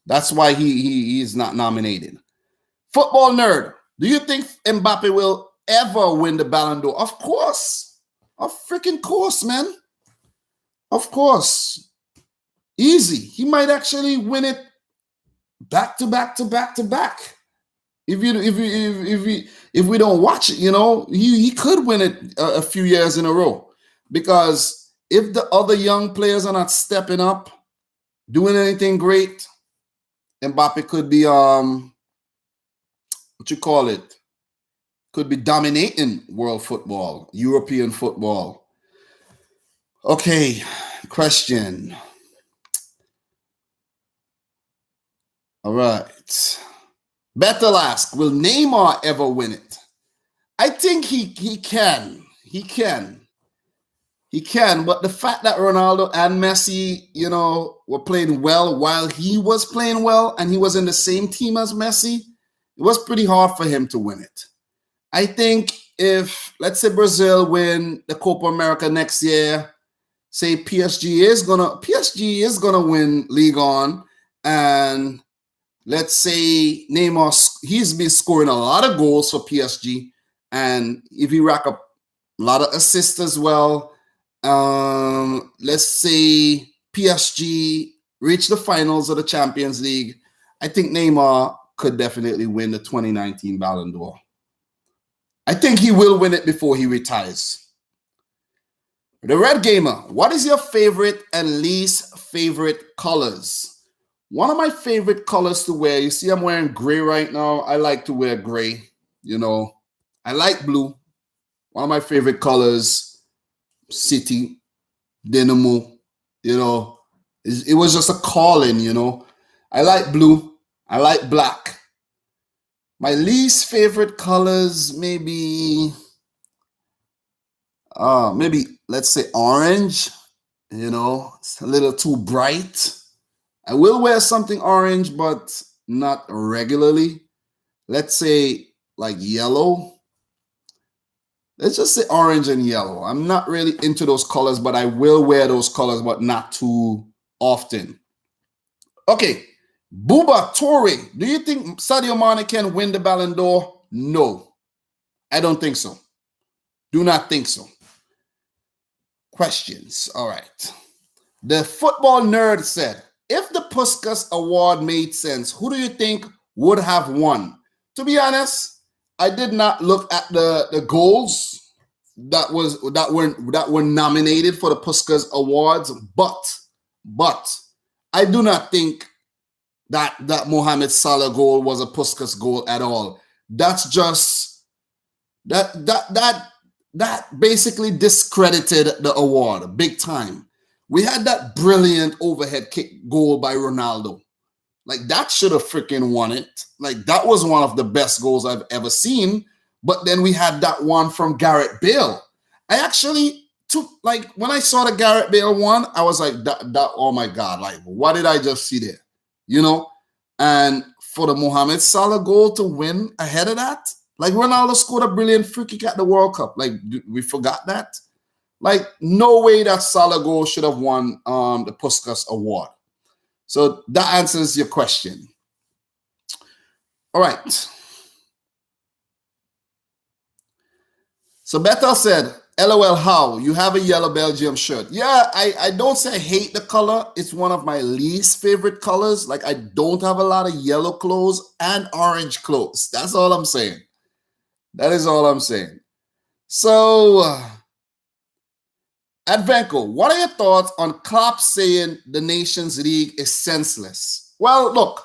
that's why he is not nominated. Football nerd, do you think Mbappe will ever win the Balon d'Or? Of course. Of freaking course, man. Of course. Easy. He might actually win it back to back to back to back. If we don't watch it, he could win it a few years in a row. Because if the other young players are not stepping up, doing anything great, Mbappe could be could be dominating world football, European football. Okay, question. All right. Bethel asks, will Neymar ever win it? I think he can. He can. But the fact that Ronaldo and Messi, were playing well while he was playing well and he was in the same team as Messi, it was pretty hard for him to win it. I think if, let's say, Brazil win the Copa America next year, say PSG is gonna win Ligue 1, and let's say Neymar, he's been scoring a lot of goals for PSG, and if he rack up a lot of assists as well, let's say PSG reach the finals of the Champions League, I think Neymar could definitely win the 2019 Ballon d'Or. I think he will win it before he retires. The Red Gamer, what is your favorite and least favorite colors? One of my favorite colors to wear, you see I'm wearing gray right now. I like to wear gray, I like blue. One of my favorite colors, City, Dynamo, You know, it was just a calling, you know. I like blue. I like black. My least favorite colors, maybe let's say orange. You know, it's a little too bright. I will wear something orange, but not regularly. Let's say like yellow. Let's just say orange and yellow. I'm not really into those colors, but I will wear those colors, but not too often. Okay, Buba Torre. Do you think Sadio Mane can win the Ballon d'Or? No, I don't think so. Do not think so. Questions. All right. The football nerd said, if the Puskas Award made sense, who do you think would have won? To be honest, I did not look at the goals that were nominated for the Puskas Awards, but I do not think that Mohamed Salah goal was a Puskas goal at all. That's just that basically discredited the award big time. We had that brilliant overhead kick goal by Ronaldo. Like, that should have freaking won it. Like, that was one of the best goals I've ever seen. But then we had that one from Gareth Bale. I actually took, like, when I saw the Gareth Bale one, I was like, oh my God, like, what did I just see there? You know? And for the Mohamed Salah goal to win ahead of that, like, Ronaldo scored a brilliant free kick at the World Cup. Like, we forgot that? Like, no way that Salah goal should have won the Puskas Award. So that answers your question. All right. So Better said, LOL, how? You have a yellow Belgium shirt. Yeah, I don't say I hate the color. It's one of my least favorite colors. Like, I don't have a lot of yellow clothes and orange clothes. That's all I'm saying. That is all I'm saying. So, Advenko, what are your thoughts on Klopp saying the Nations League is senseless? Well, look,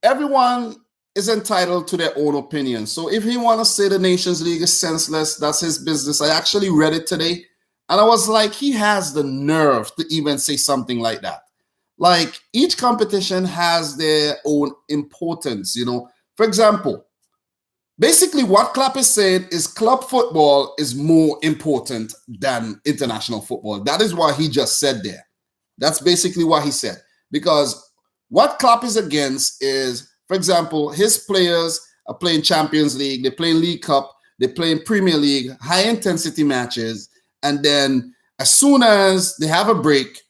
everyone is entitled to their own opinion. So if he wants to say the Nations League is senseless, that's his business. I actually read it today, and I was like, he has the nerve to even say something like that. Like, each competition has their own importance, you know. For example, basically, what Klopp is saying is club football is more important than international football. That is what he just said there. That's basically what he said. Because what Klopp is against is, for example, his players are playing Champions League, they're playing League Cup, they're playing Premier League, high-intensity matches, and then as soon as they have a break,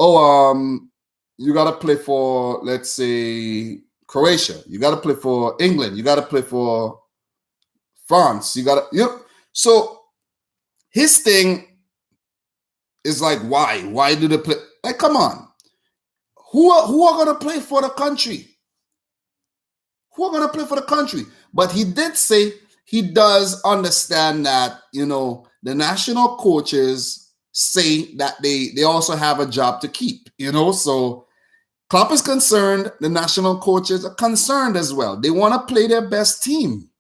you got to play for, let's say, Croatia. You got to play for England. You got to play for France, so his thing is like, why do they play? Like, come on, who are gonna play for the country? Who are gonna play for the country? But he did say he does understand that, you know, the national coaches say that they also have a job to keep, you know. So Klopp is concerned, the national coaches are concerned as well. They want to play their best team.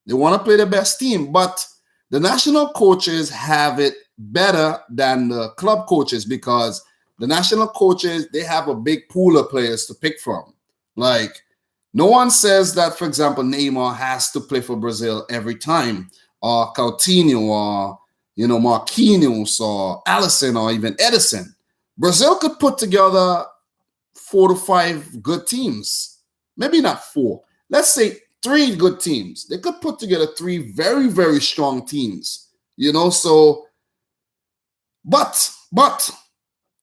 They want to play the best team, but the national coaches have it better than the club coaches, because the national coaches, they have a big pool of players to pick from. Like, no one says that, for example, Neymar has to play for Brazil every time, or Coutinho, or, you know, Marquinhos, or Alisson, or even Edinson. Brazil could put together 4 to 5 good teams. Maybe not 4. Let's say 3 good teams. They could put together 3 very, very strong teams, you know. So, but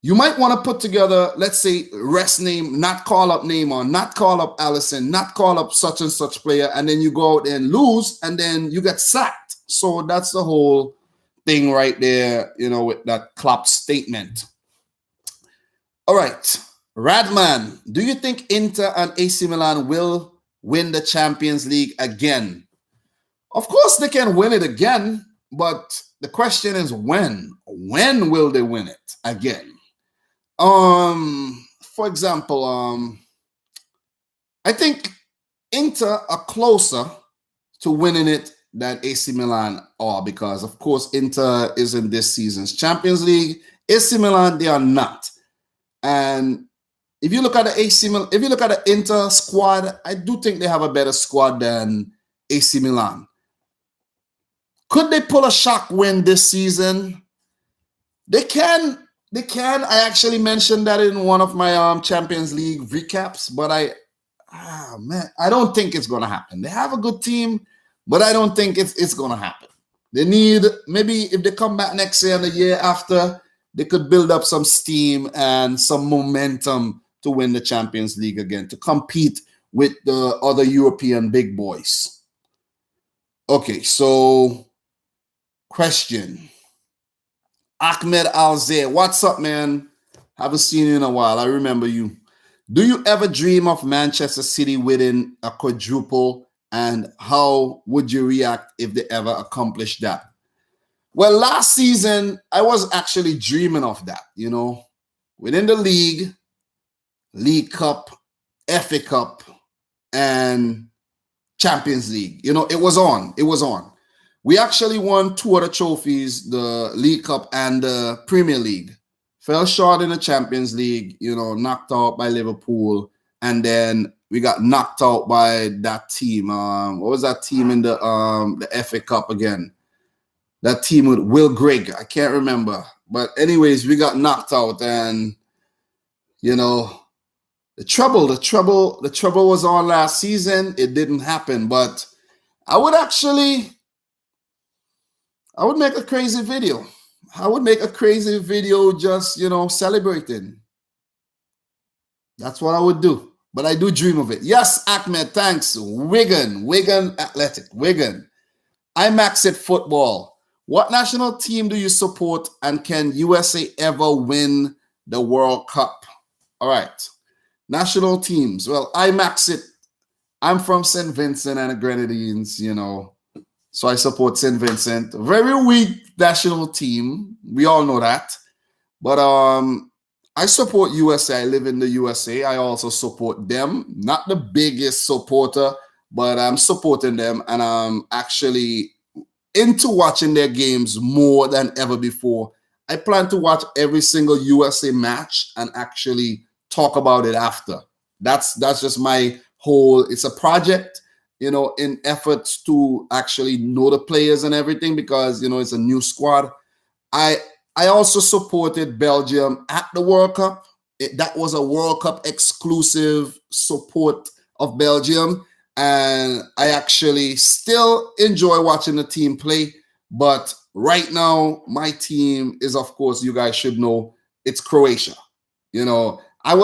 you might want to put together, let's say, not call up Neymar, not call up Alisson, not call up such and such player, and then you go out and lose, and then you get sacked. So that's the whole thing right there, you know, with that Klopp statement. All right, Radman, do you think Inter and AC Milan will win the Champions League again? Of course they can win it again, but the question is when? When will they win it again? For example, I think Inter are closer to winning it than AC Milan are, because of course Inter is in this season's Champions League. AC Milan, they are not. And if you look at the AC Milan, if you look at the Inter squad, I do think they have a better squad than AC Milan. Could they pull a shock win this season? They can. They can. I actually mentioned that in one of my Champions League recaps, but I don't think it's going to happen. They have a good team, but I don't think it's going to happen. They need, maybe if they come back next year and the year after, they could build up some steam and some momentum to win the Champions League again, to compete with the other European big boys. Okay, so question. Ahmed Alzair, what's up, man? Haven't seen you in a while. I remember you. Do you ever dream of Manchester City winning a quadruple, and how would you react if they ever accomplished that? Well, last season, I was actually dreaming of that, within the League Cup, FA Cup, and Champions League. It was on. It was on. We actually won 2 other trophies, the League Cup and the Premier League. Fell short in the Champions League, knocked out by Liverpool. And then we got knocked out by that team. What was that team in the FA Cup again? That team with Will Grigg. I can't remember. But anyways, we got knocked out. And, the trouble was on last season. It didn't happen. But I would make a crazy video. I would make a crazy video just, celebrating. That's what I would do. But I do dream of it. Yes, Ahmed, thanks. Wigan Athletic, Wigan. IMAX at football. What national team do you support, and can USA ever win the World Cup? All right. National teams. Well, IMAX it. I'm from St. Vincent and the Grenadines, So I support St. Vincent. Very weak national team. We all know that. But I support USA. I live in the USA. I also support them. Not the biggest supporter, but I'm supporting them. And I'm actually into watching their games more than ever before. I plan to watch every single USA match and actually talk about it after. That's just my whole, it's a project, in efforts to actually know the players and everything, because, it's a new squad. I also supported Belgium at the World Cup. That was a World Cup exclusive support of Belgium. And I actually still enjoy watching the team play. But right now, my team is, of course, you guys should know, it's Croatia. I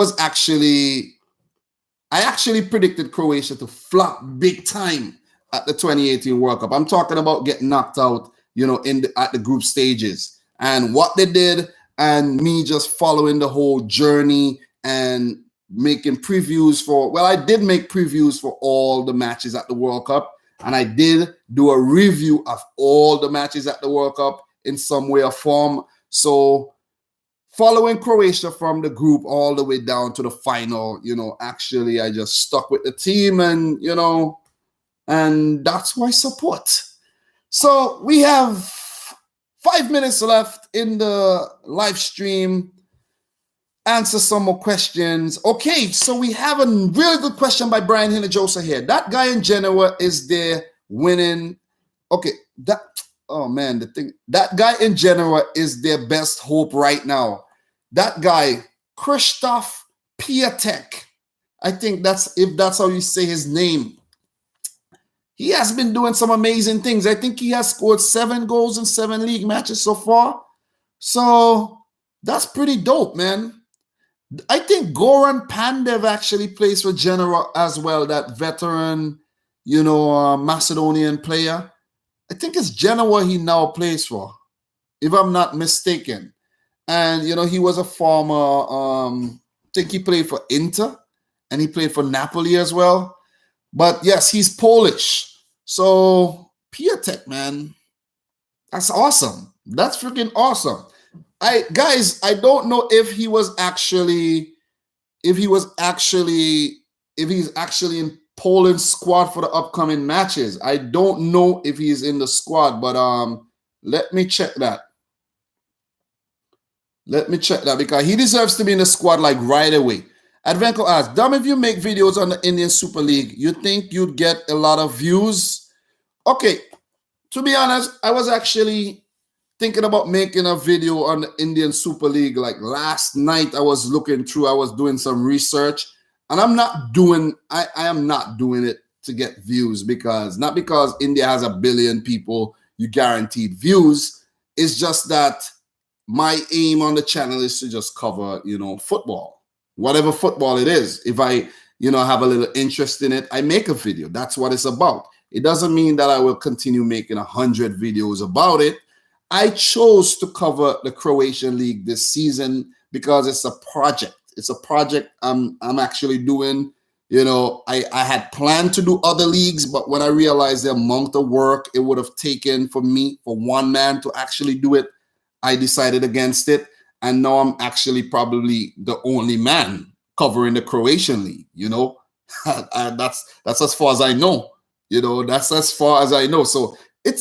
actually predicted Croatia to flop big time at the 2018 World Cup. I'm talking about getting knocked out, at the group stages. And what they did, and me just following the whole journey and making previews I did make previews for all the matches at the World Cup. And I did do a review of all the matches at the World Cup in some way or form. So following Croatia from the group all the way down to the final, actually I just stuck with the team and, and that's who I support. So we have 5 minutes left in the live stream. Answer some more questions. Okay, so we have a really good question by Brian Hinojosa here. That guy in Genoa is there winning. Okay, that guy in Genoa is their best hope right now. That guy, Krzysztof Piatek, I think if that's how you say his name. He has been doing some amazing things. I think he has scored 7 goals in 7 league matches so far. So that's pretty dope, man. I think Goran Pandev actually plays for Genoa as well, that veteran, Macedonian player. I think it's Genoa he now plays for, if I'm not mistaken. And, he was a former, I think he played for Inter and he played for Napoli as well. But yes, he's Polish. So Piatek, man, that's awesome. That's freaking awesome. Guys, I don't know if he's actually in Poland's squad for the upcoming matches. I don't know if he's in the squad, but let me check that. Let me check that because he deserves to be in the squad like right away. Advenko asks, Dom, if you make videos on the Indian Super League, you think you'd get a lot of views? Okay, to be honest, I was actually thinking about making a video on the Indian Super League. Like last night, I was looking through, I was doing some research, and I am not doing it to get views not because India has 1 billion people, you guaranteed views. It's just that my aim on the channel is to just cover, football, whatever football it is. If I, have a little interest in it, I make a video. That's what it's about. It doesn't mean that I will continue making 100 videos about it. I chose to cover the Croatian League this season because it's a project. It's a project I'm actually doing. I had planned to do other leagues, but when I realized the amount of work it would have taken for me, for one man to actually do it, I decided against it. And now I'm actually probably the only man covering the Croatian League, and that's as far as I know. That's as far as I know. So it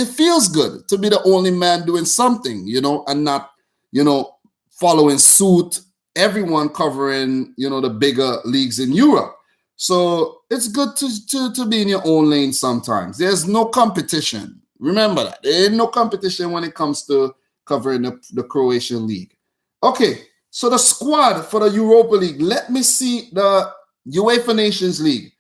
feels good to be the only man doing something, and not, following suit everyone covering, the bigger leagues in Europe. So it's good to be in your own lane sometimes. There's no competition. Remember that. There ain't no competition when it comes to covering the Croatian League. Okay, so the squad for the Europa League. Let me see the UEFA Nations League.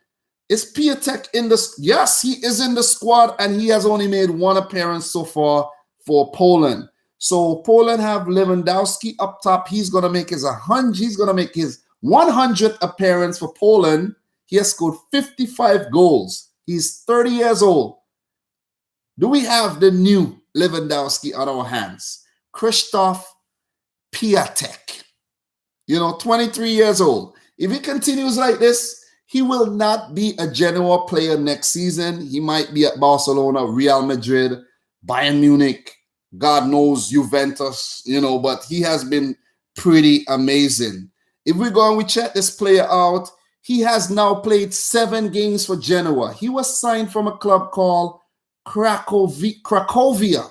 Is Piatek in the... Yes, he is in the squad, and he has only made one appearance so far for Poland. So Poland have Lewandowski up top. He's going to make his 100th appearance for Poland. He has scored 55 goals. He's 30 years old. Do we have the new Lewandowski on our hands? Krzysztof Piatek. 23 years old. If he continues like this, he will not be a Genoa player next season. He might be at Barcelona, Real Madrid, Bayern Munich, God knows, Juventus, but he has been pretty amazing. If we go and we check this player out, he has now played 7 games for Genoa. He was signed from a club called Cracovia.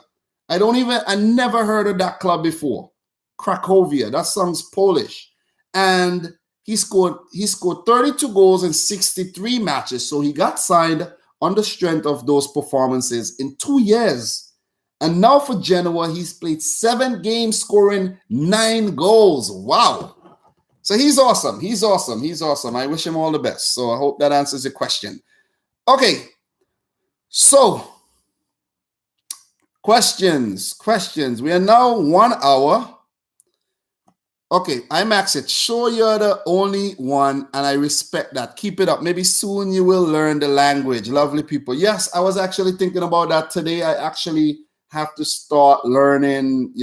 I never heard of that club before. Cracovia, that sounds Polish. And he scored 32 goals in 63 matches. So he got signed on the strength of those performances in 2 years. And now for Genoa, he's played 7 games, scoring 9 goals. Wow. So he's awesome. He's awesome. He's awesome. I wish him all the best. So I hope that answers your question. Okay. So questions. We are now 1 hour. Okay, IMAX it. Sure, you're the only one, and I respect that. Keep it up. Maybe soon you will learn the language. Lovely people. Yes, I was actually thinking about that today. I actually have to start learning,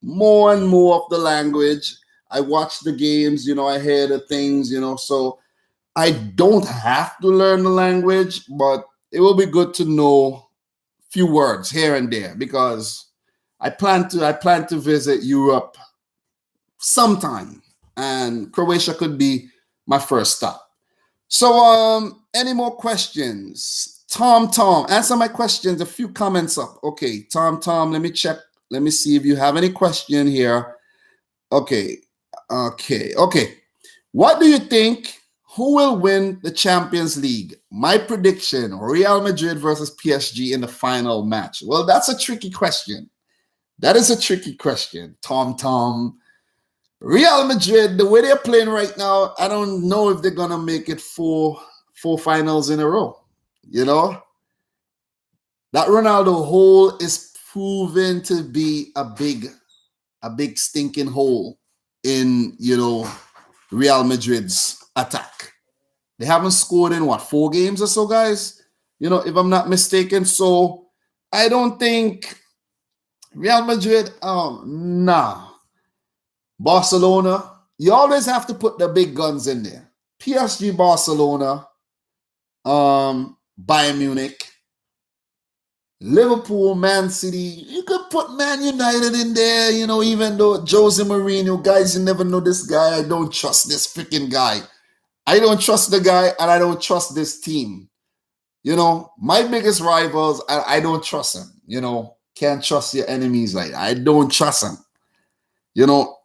more and more of the language. I watch the games, I hear the things, so I don't have to learn the language, but it will be good to know a few words here and there because I plan to visit Europe sometime, and Croatia could be my first stop. So any more questions? Tom, answer my questions. A few comments up. Okay, Tom, let me check. Let me see if you have any question here. Okay. What do you think? Who will win the Champions League? My prediction, Real Madrid versus PSG in the final match. Well, that's a tricky question. That is a tricky question, Tom. Real Madrid, the way they're playing right now, I don't know if they're going to make it four finals in a row. That Ronaldo hole is proven to be a big stinking hole in, Real Madrid's attack. They haven't scored in 4 games or so, guys? If I'm not mistaken. So I don't think Real Madrid, nah. Barcelona, you always have to put the big guns in there. PSG, Barcelona, Bayern Munich, Liverpool, Man City. You could put Man United in there, even though Jose Mourinho, guys, you never know this guy. I don't trust this freaking guy. I don't trust the guy, and I don't trust this team. My biggest rivals, I don't trust them. Can't trust your enemies like that. I don't trust them. You know,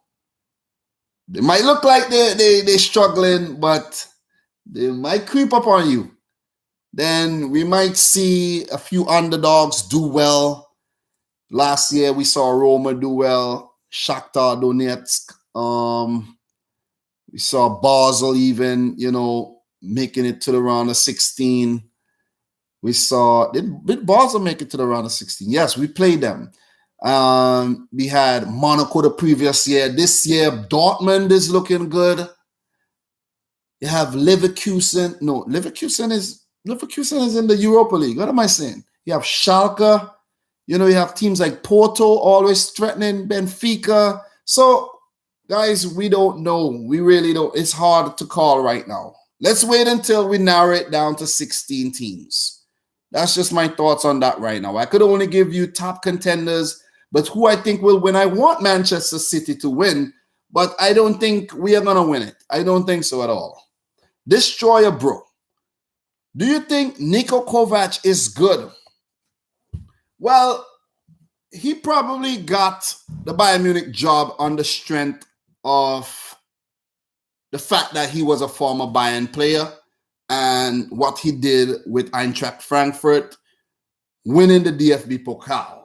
they might look like they're struggling, but they might creep up on you. Then we might see a few underdogs do well. Last year we saw Roma do well, Shakhtar Donetsk. We saw Basel even, making it to the round of 16. We saw, did Basel make it to the round of 16? Yes, we played them. We had Monaco the previous year. This year, Dortmund is looking good. You have Leverkusen. No, Leverkusen is in the Europa League. What am I saying? You have Schalke. You have teams like Porto always threatening Benfica. So, guys, we don't know. We really don't. It's hard to call right now. Let's wait until we narrow it down to 16 teams. That's just my thoughts on that right now. I could only give you top contenders, but who I think will win. I want Manchester City to win, but I don't think we are going to win it. I don't think so at all. Destroyer Bro, do you think Niko Kovac is good? Well, he probably got the Bayern Munich job on the strength of the fact that he was a former Bayern player and what he did with Eintracht Frankfurt, winning the DFB Pokal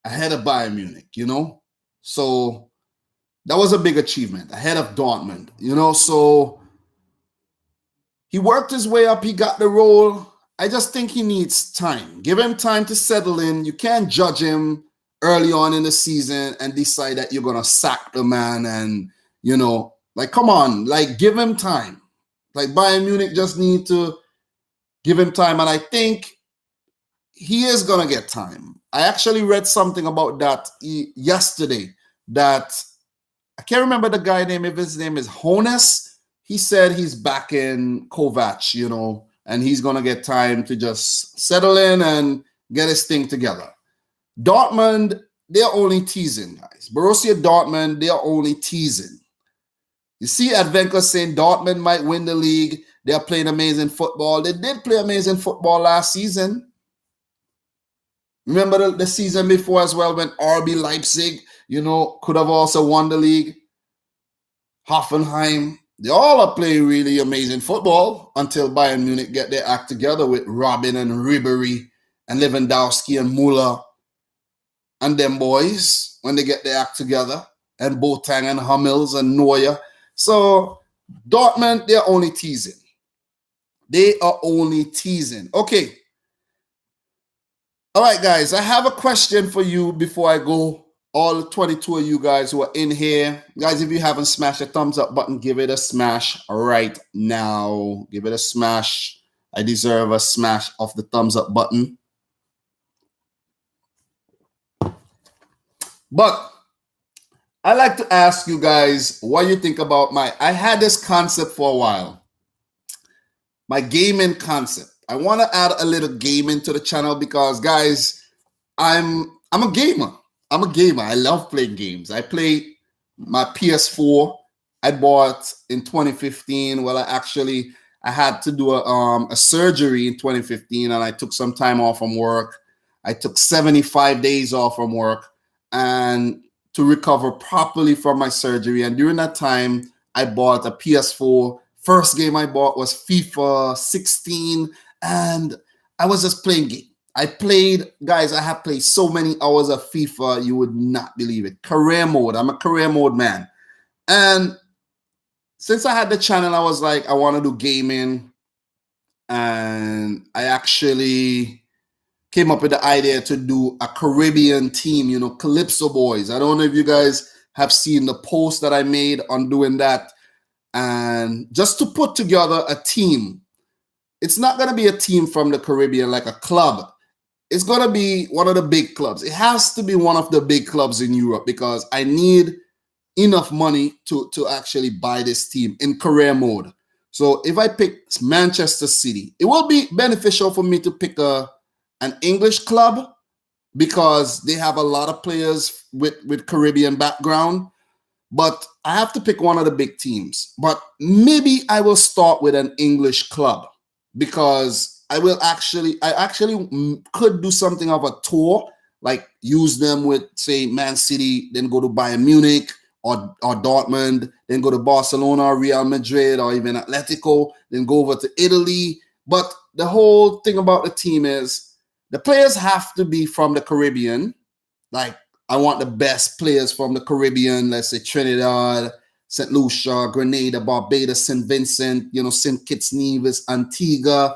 ahead of Bayern Munich, So that was a big achievement, ahead of Dortmund, So he worked his way up. He got the role. I just think he needs time. Give him time to settle in. You can't judge him early on in the season and decide that you're going to sack the man and, come on, give him time. Bayern Munich just need to give him time. And I think he is going to get time. I actually read something about that yesterday that I can't remember the guy name. If his name is Hones, he said he's back in Kovac, and he's going to get time to just settle in and get his thing together. Dortmund, they're only teasing, guys. Borussia Dortmund, they're only teasing. You see Adventure saying Dortmund might win the league. They're playing amazing football. They did play amazing football last season. Remember the season before as well when RB Leipzig, could have also won the league. Hoffenheim, they all are playing really amazing football until Bayern Munich get their act together with Robin and Ribéry and Lewandowski and Müller and them boys when they get their act together, and Boateng and Hummels and Neuer. So Dortmund, they're only teasing. They are only teasing. Okay. All right, guys, I have a question for you before I go. All 22 of you guys who are in here. Guys, if you haven't smashed the thumbs up button, give it a smash right now. Give it a smash. I deserve a smash of the thumbs up button. But I like to ask you guys what you think about I had this concept for a while. My gaming concept. I want to add a little gaming to the channel because, guys, I'm a gamer. I'm a gamer. I love playing games. I play my PS4. I bought in 2015. Well, I had to do a surgery in 2015, and I took some time off from work. I took 75 days off from work and to recover properly from my surgery. And during that time, I bought a PS4. First game I bought was FIFA 16, and I was just playing games. I have played so many hours of FIFA, you would not believe it. Career mode. I'm a career mode man. And since I had the channel, I was like, I want to do gaming. And I actually came up with the idea to do a Caribbean team, Calypso Boys. I don't know if you guys have seen the post that I made on doing that. And just to put together a team. It's not going to be a team from the Caribbean, like a club. It's going to be one of the big clubs. It has to be one of the big clubs in Europe because I need enough money to actually buy this team in career mode. So if I pick Manchester City, it will be beneficial for me to pick an English club because they have a lot of players with Caribbean background. But I have to pick one of the big teams. But maybe I will start with an English club because I actually could do something of a tour, like use them with, say, Man City, then go to Bayern Munich, or Dortmund, then go to Barcelona or Real Madrid or even Atlético, then go over to Italy. But the whole thing about the team is the players have to be from the Caribbean. Like, I want the best players from the Caribbean, let's say Trinidad, St. Lucia, Grenada, Barbados, St. Vincent, St. Kitts, Nevis, Antigua,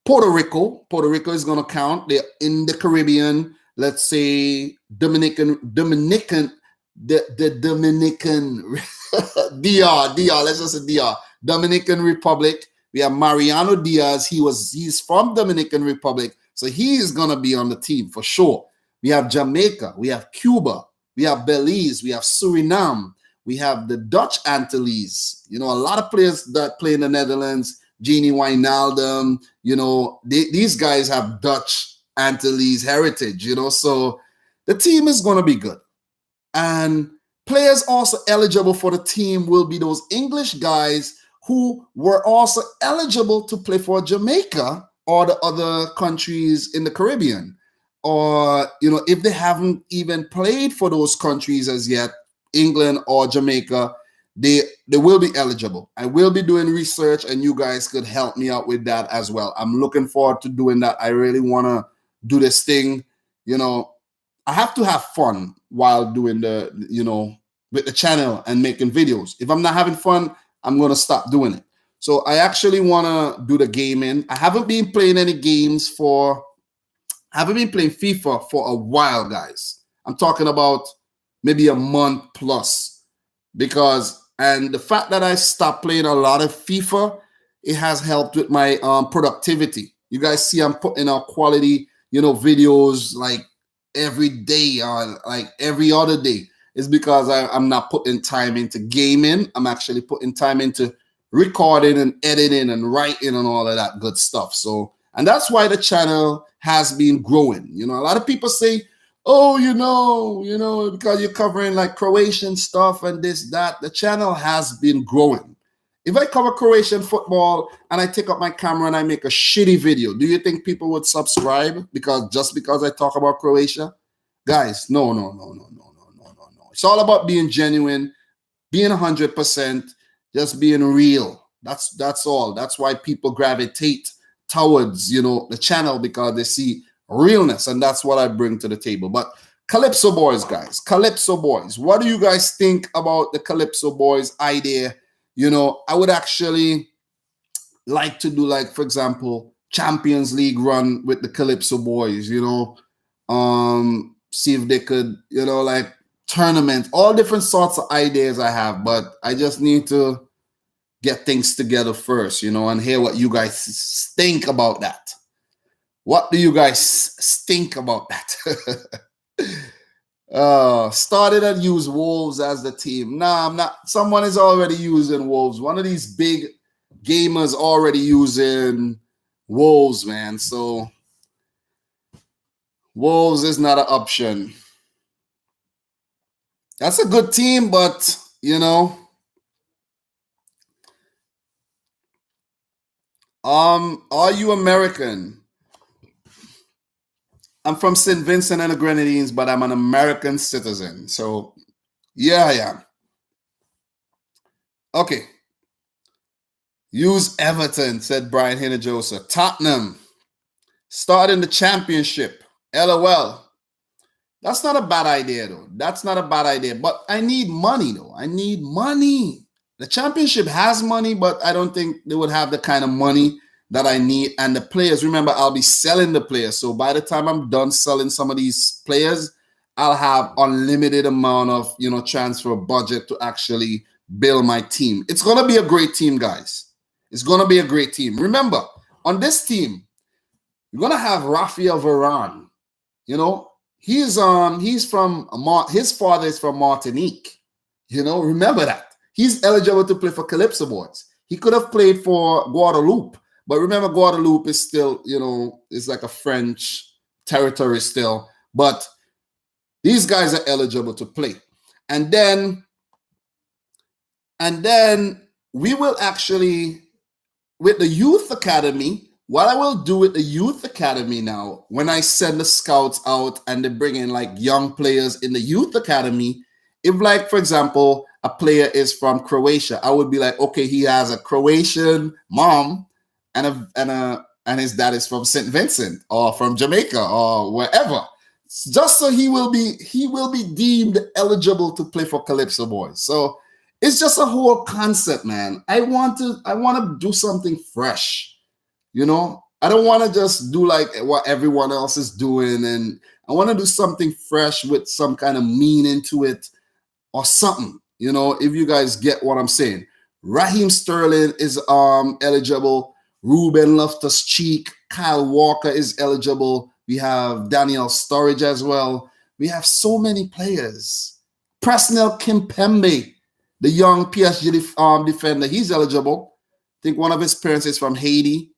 Puerto Rico. Puerto Rico is going to count. They're in the Caribbean. Let's say Dominican, the Dominican, DR, let's just say DR, Dominican Republic. We have Mariano Diaz. He's from Dominican Republic, so he is going to be on the team for sure. We have Jamaica. We have Cuba. We have Belize. We have Suriname. We have the Dutch Antilles. A lot of players that play in the Netherlands, Genie Wijnaldum, these guys have Dutch Antilles heritage, so the team is going to be good. And players also eligible for the team will be those English guys who were also eligible to play for Jamaica or the other countries in the Caribbean. Or, if they haven't even played for those countries as yet, England or Jamaica, they will be eligible. I will be doing research, and you guys could help me out with that as well. I'm looking forward to doing that. I really want to do this thing. I have to have fun while doing with the channel and making videos. If I'm not having fun, I'm going to stop doing it. So I actually want to do the gaming. I haven't been playing any games I haven't been playing FIFA for a while, guys. I'm talking about maybe a month plus, and the fact that I stopped playing a lot of FIFA, it has helped with my productivity. You guys see I'm putting out quality, videos like every day or like every other day. It's because I'm not putting time into gaming. I'm actually putting time into recording and editing and writing and all of that good stuff. So, and that's why the channel has been growing. A lot of people say, oh, because you're covering like Croatian stuff and this, that. The channel has been growing. If I cover Croatian football and I take up my camera and I make a shitty video, do you think people would subscribe because I talk about Croatia? Guys, no. It's all about being genuine, being 100%, just being real. That's all. That's why people gravitate towards, the channel, because they see realness, and that's what I bring to the table. But Calypso Boys, guys, Calypso Boys, what do you guys think about the Calypso Boys idea? I would actually like to do, like, for example, Champions League run with the Calypso Boys, see if they could, like tournament, all different sorts of ideas I have, but I just need to get things together first, and hear what you guys think about that. What do you guys think about that? Started and use Wolves as the team. Nah, I'm not. Someone is already using Wolves. One of these big gamers already using Wolves, man. So Wolves is not an option. That's a good team, but are you American? I'm from St. Vincent and the Grenadines, but I'm an American citizen. So, yeah, I am. Okay. Use Everton, said Brian Hinojosa. Tottenham. Starting the championship. LOL. That's not a bad idea, though. That's not a bad idea. But I need money, though. I need money. The championship has money, but I don't think they would have the kind of money that I need. And the players, remember, I'll be selling the players. So by the time I'm done selling some of these players, I'll have unlimited amount of, transfer budget to actually build my team. It's going to be a great team, guys. It's going to be a great team. Remember, on this team, you're going to have Rafael Varane. He's from, his father is from Martinique. Remember that. He's eligible to play for Calypso Boys. He could have played for Guadeloupe. But remember, Guadeloupe is still, it's like a French territory still. But these guys are eligible to play. And then we will actually, with the youth academy, what I will do with the youth academy now, when I send the scouts out and they bring in like young players in the youth academy, If, like, for example, a player is from Croatia, I would be like, okay, he has a Croatian mom and his dad is from St. Vincent or from Jamaica or wherever. Just so he will be deemed eligible to play for Calypso Boys. So it's just a whole concept, man. I want to do something fresh. You know, I don't want to just do like what everyone else is doing, and I want to do something fresh with some kind of meaning to it or something. You know, if you guys get what I'm saying. Raheem Sterling is eligible. Ruben Loftus-Cheek, Kyle Walker is eligible. We have Daniel Sturridge as well. We have so many players. Presnel Kimpembe, the young PSG defender, he's eligible. I think one of his parents is from Haiti.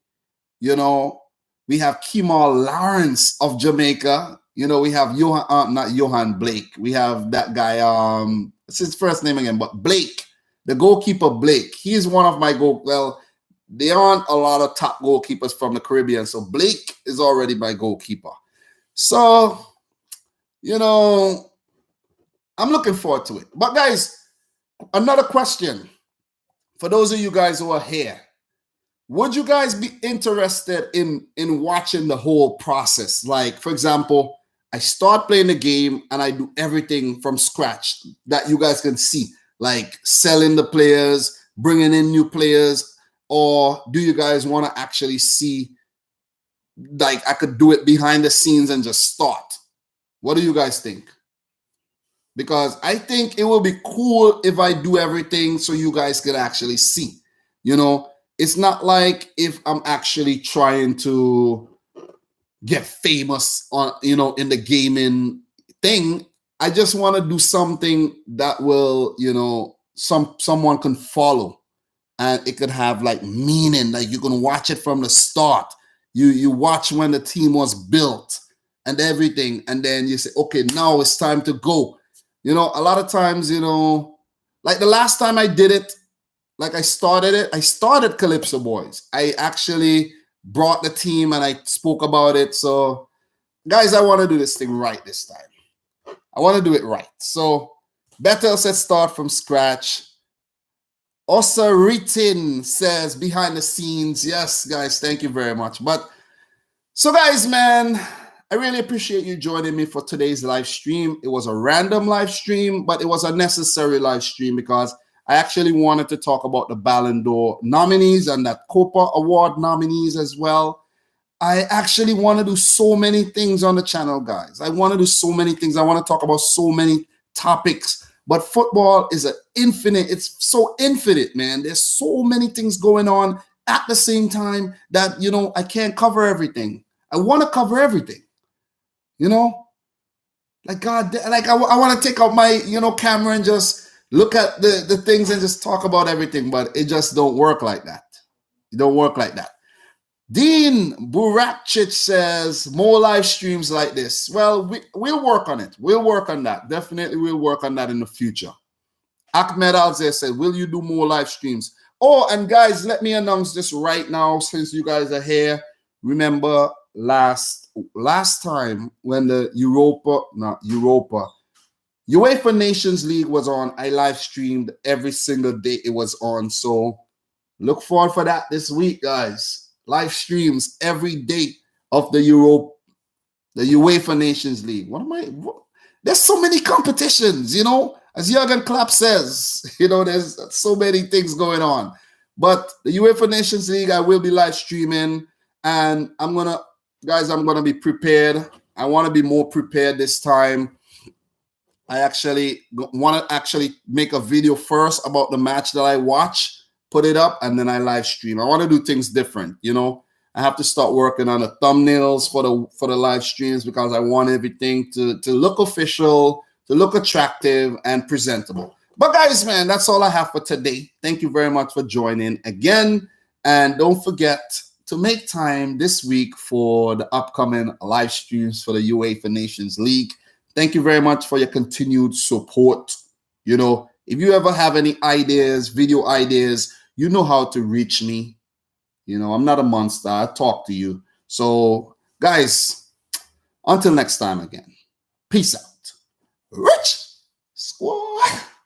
You know, we have Kemal Lawrence of Jamaica. You know, we have not Johan Blake. We have that guy, it's his first name again, but Blake, the goalkeeper Blake. He's one of my there aren't a lot of top goalkeepers from the Caribbean, so Blake is already my goalkeeper. So, you know, I'm looking forward to it. But guys, another question for those of you guys who are here. Would you guys be interested in watching the whole process? Like, for example, I start playing the game and I do everything from scratch that you guys can see, like selling the players, bringing in new players, or do you guys want to actually see, like, I could do it behind the scenes and just start? What do you guys think? Because I think it will be cool if I do everything so you guys can actually see, you know. It's not like if I'm actually trying to get famous on, you know, in the gaming thing. I just want to do something that will, you know, someone can follow, and it could have like meaning. Like you can watch it from the start. You watch when the team was built and everything, and then you say, okay, now it's time to go. You know, a lot of times, you know, like the last time I did it, like I started Calypso Boys. I actually brought the team and I spoke about it. So, guys, I want to do this thing right this time. I want to do it right. So, Better said start from scratch. Osa Ritin says behind the scenes. Yes, guys, thank you very much. But, so guys, man, I really appreciate you joining me for today's live stream. It was a random live stream, but it was a necessary live stream because I actually wanted to talk about the Balon d'Or nominees and that Coppa Award nominees as well. I actually want to do so many things on the channel, guys. I want to do so many things. I want to talk about so many topics. But football is it's so infinite, man. There's so many things going on at the same time that, you know, I can't cover everything. I want to cover everything, you know? Like, God, like I want to take out my, you know, camera and just look at the things and just talk about everything, but it just don't work like that. It don't work like that. Dean Burakcic says, more live streams like this. Well, we'll work on it. We'll work on that. Definitely we'll work on that in the future. Ahmed Alze said, will you do more live streams? Oh, and guys, let me announce this right now since you guys are here. Remember last time when the UEFA Nations League was on, I live streamed every single day it was on. So look forward for that this week, guys. Live streams every day of the UEFA Nations League. There's so many competitions, you know, as Jurgen Klopp says, you know, there's so many things going on. But the UEFA Nations League, I will be live streaming, and I'm going to be prepared. I want to be more prepared this time. I actually want to actually make a video first about the match that I watch, put it up, and then I live stream. I want to do things different, you know. I have to start working on the thumbnails for the live streams because I want everything to look official, to look attractive and presentable. But guys, man, that's all I have for today. Thank you very much for joining again. And don't forget to make time this week for the upcoming live streams for the UEFA Nations League. Thank you very much for your continued support. You know, if you ever have any ideas, video ideas, you know how to reach me. You know, I'm not a monster. I talk to you. So, guys, until next time again, peace out. Rich. squad.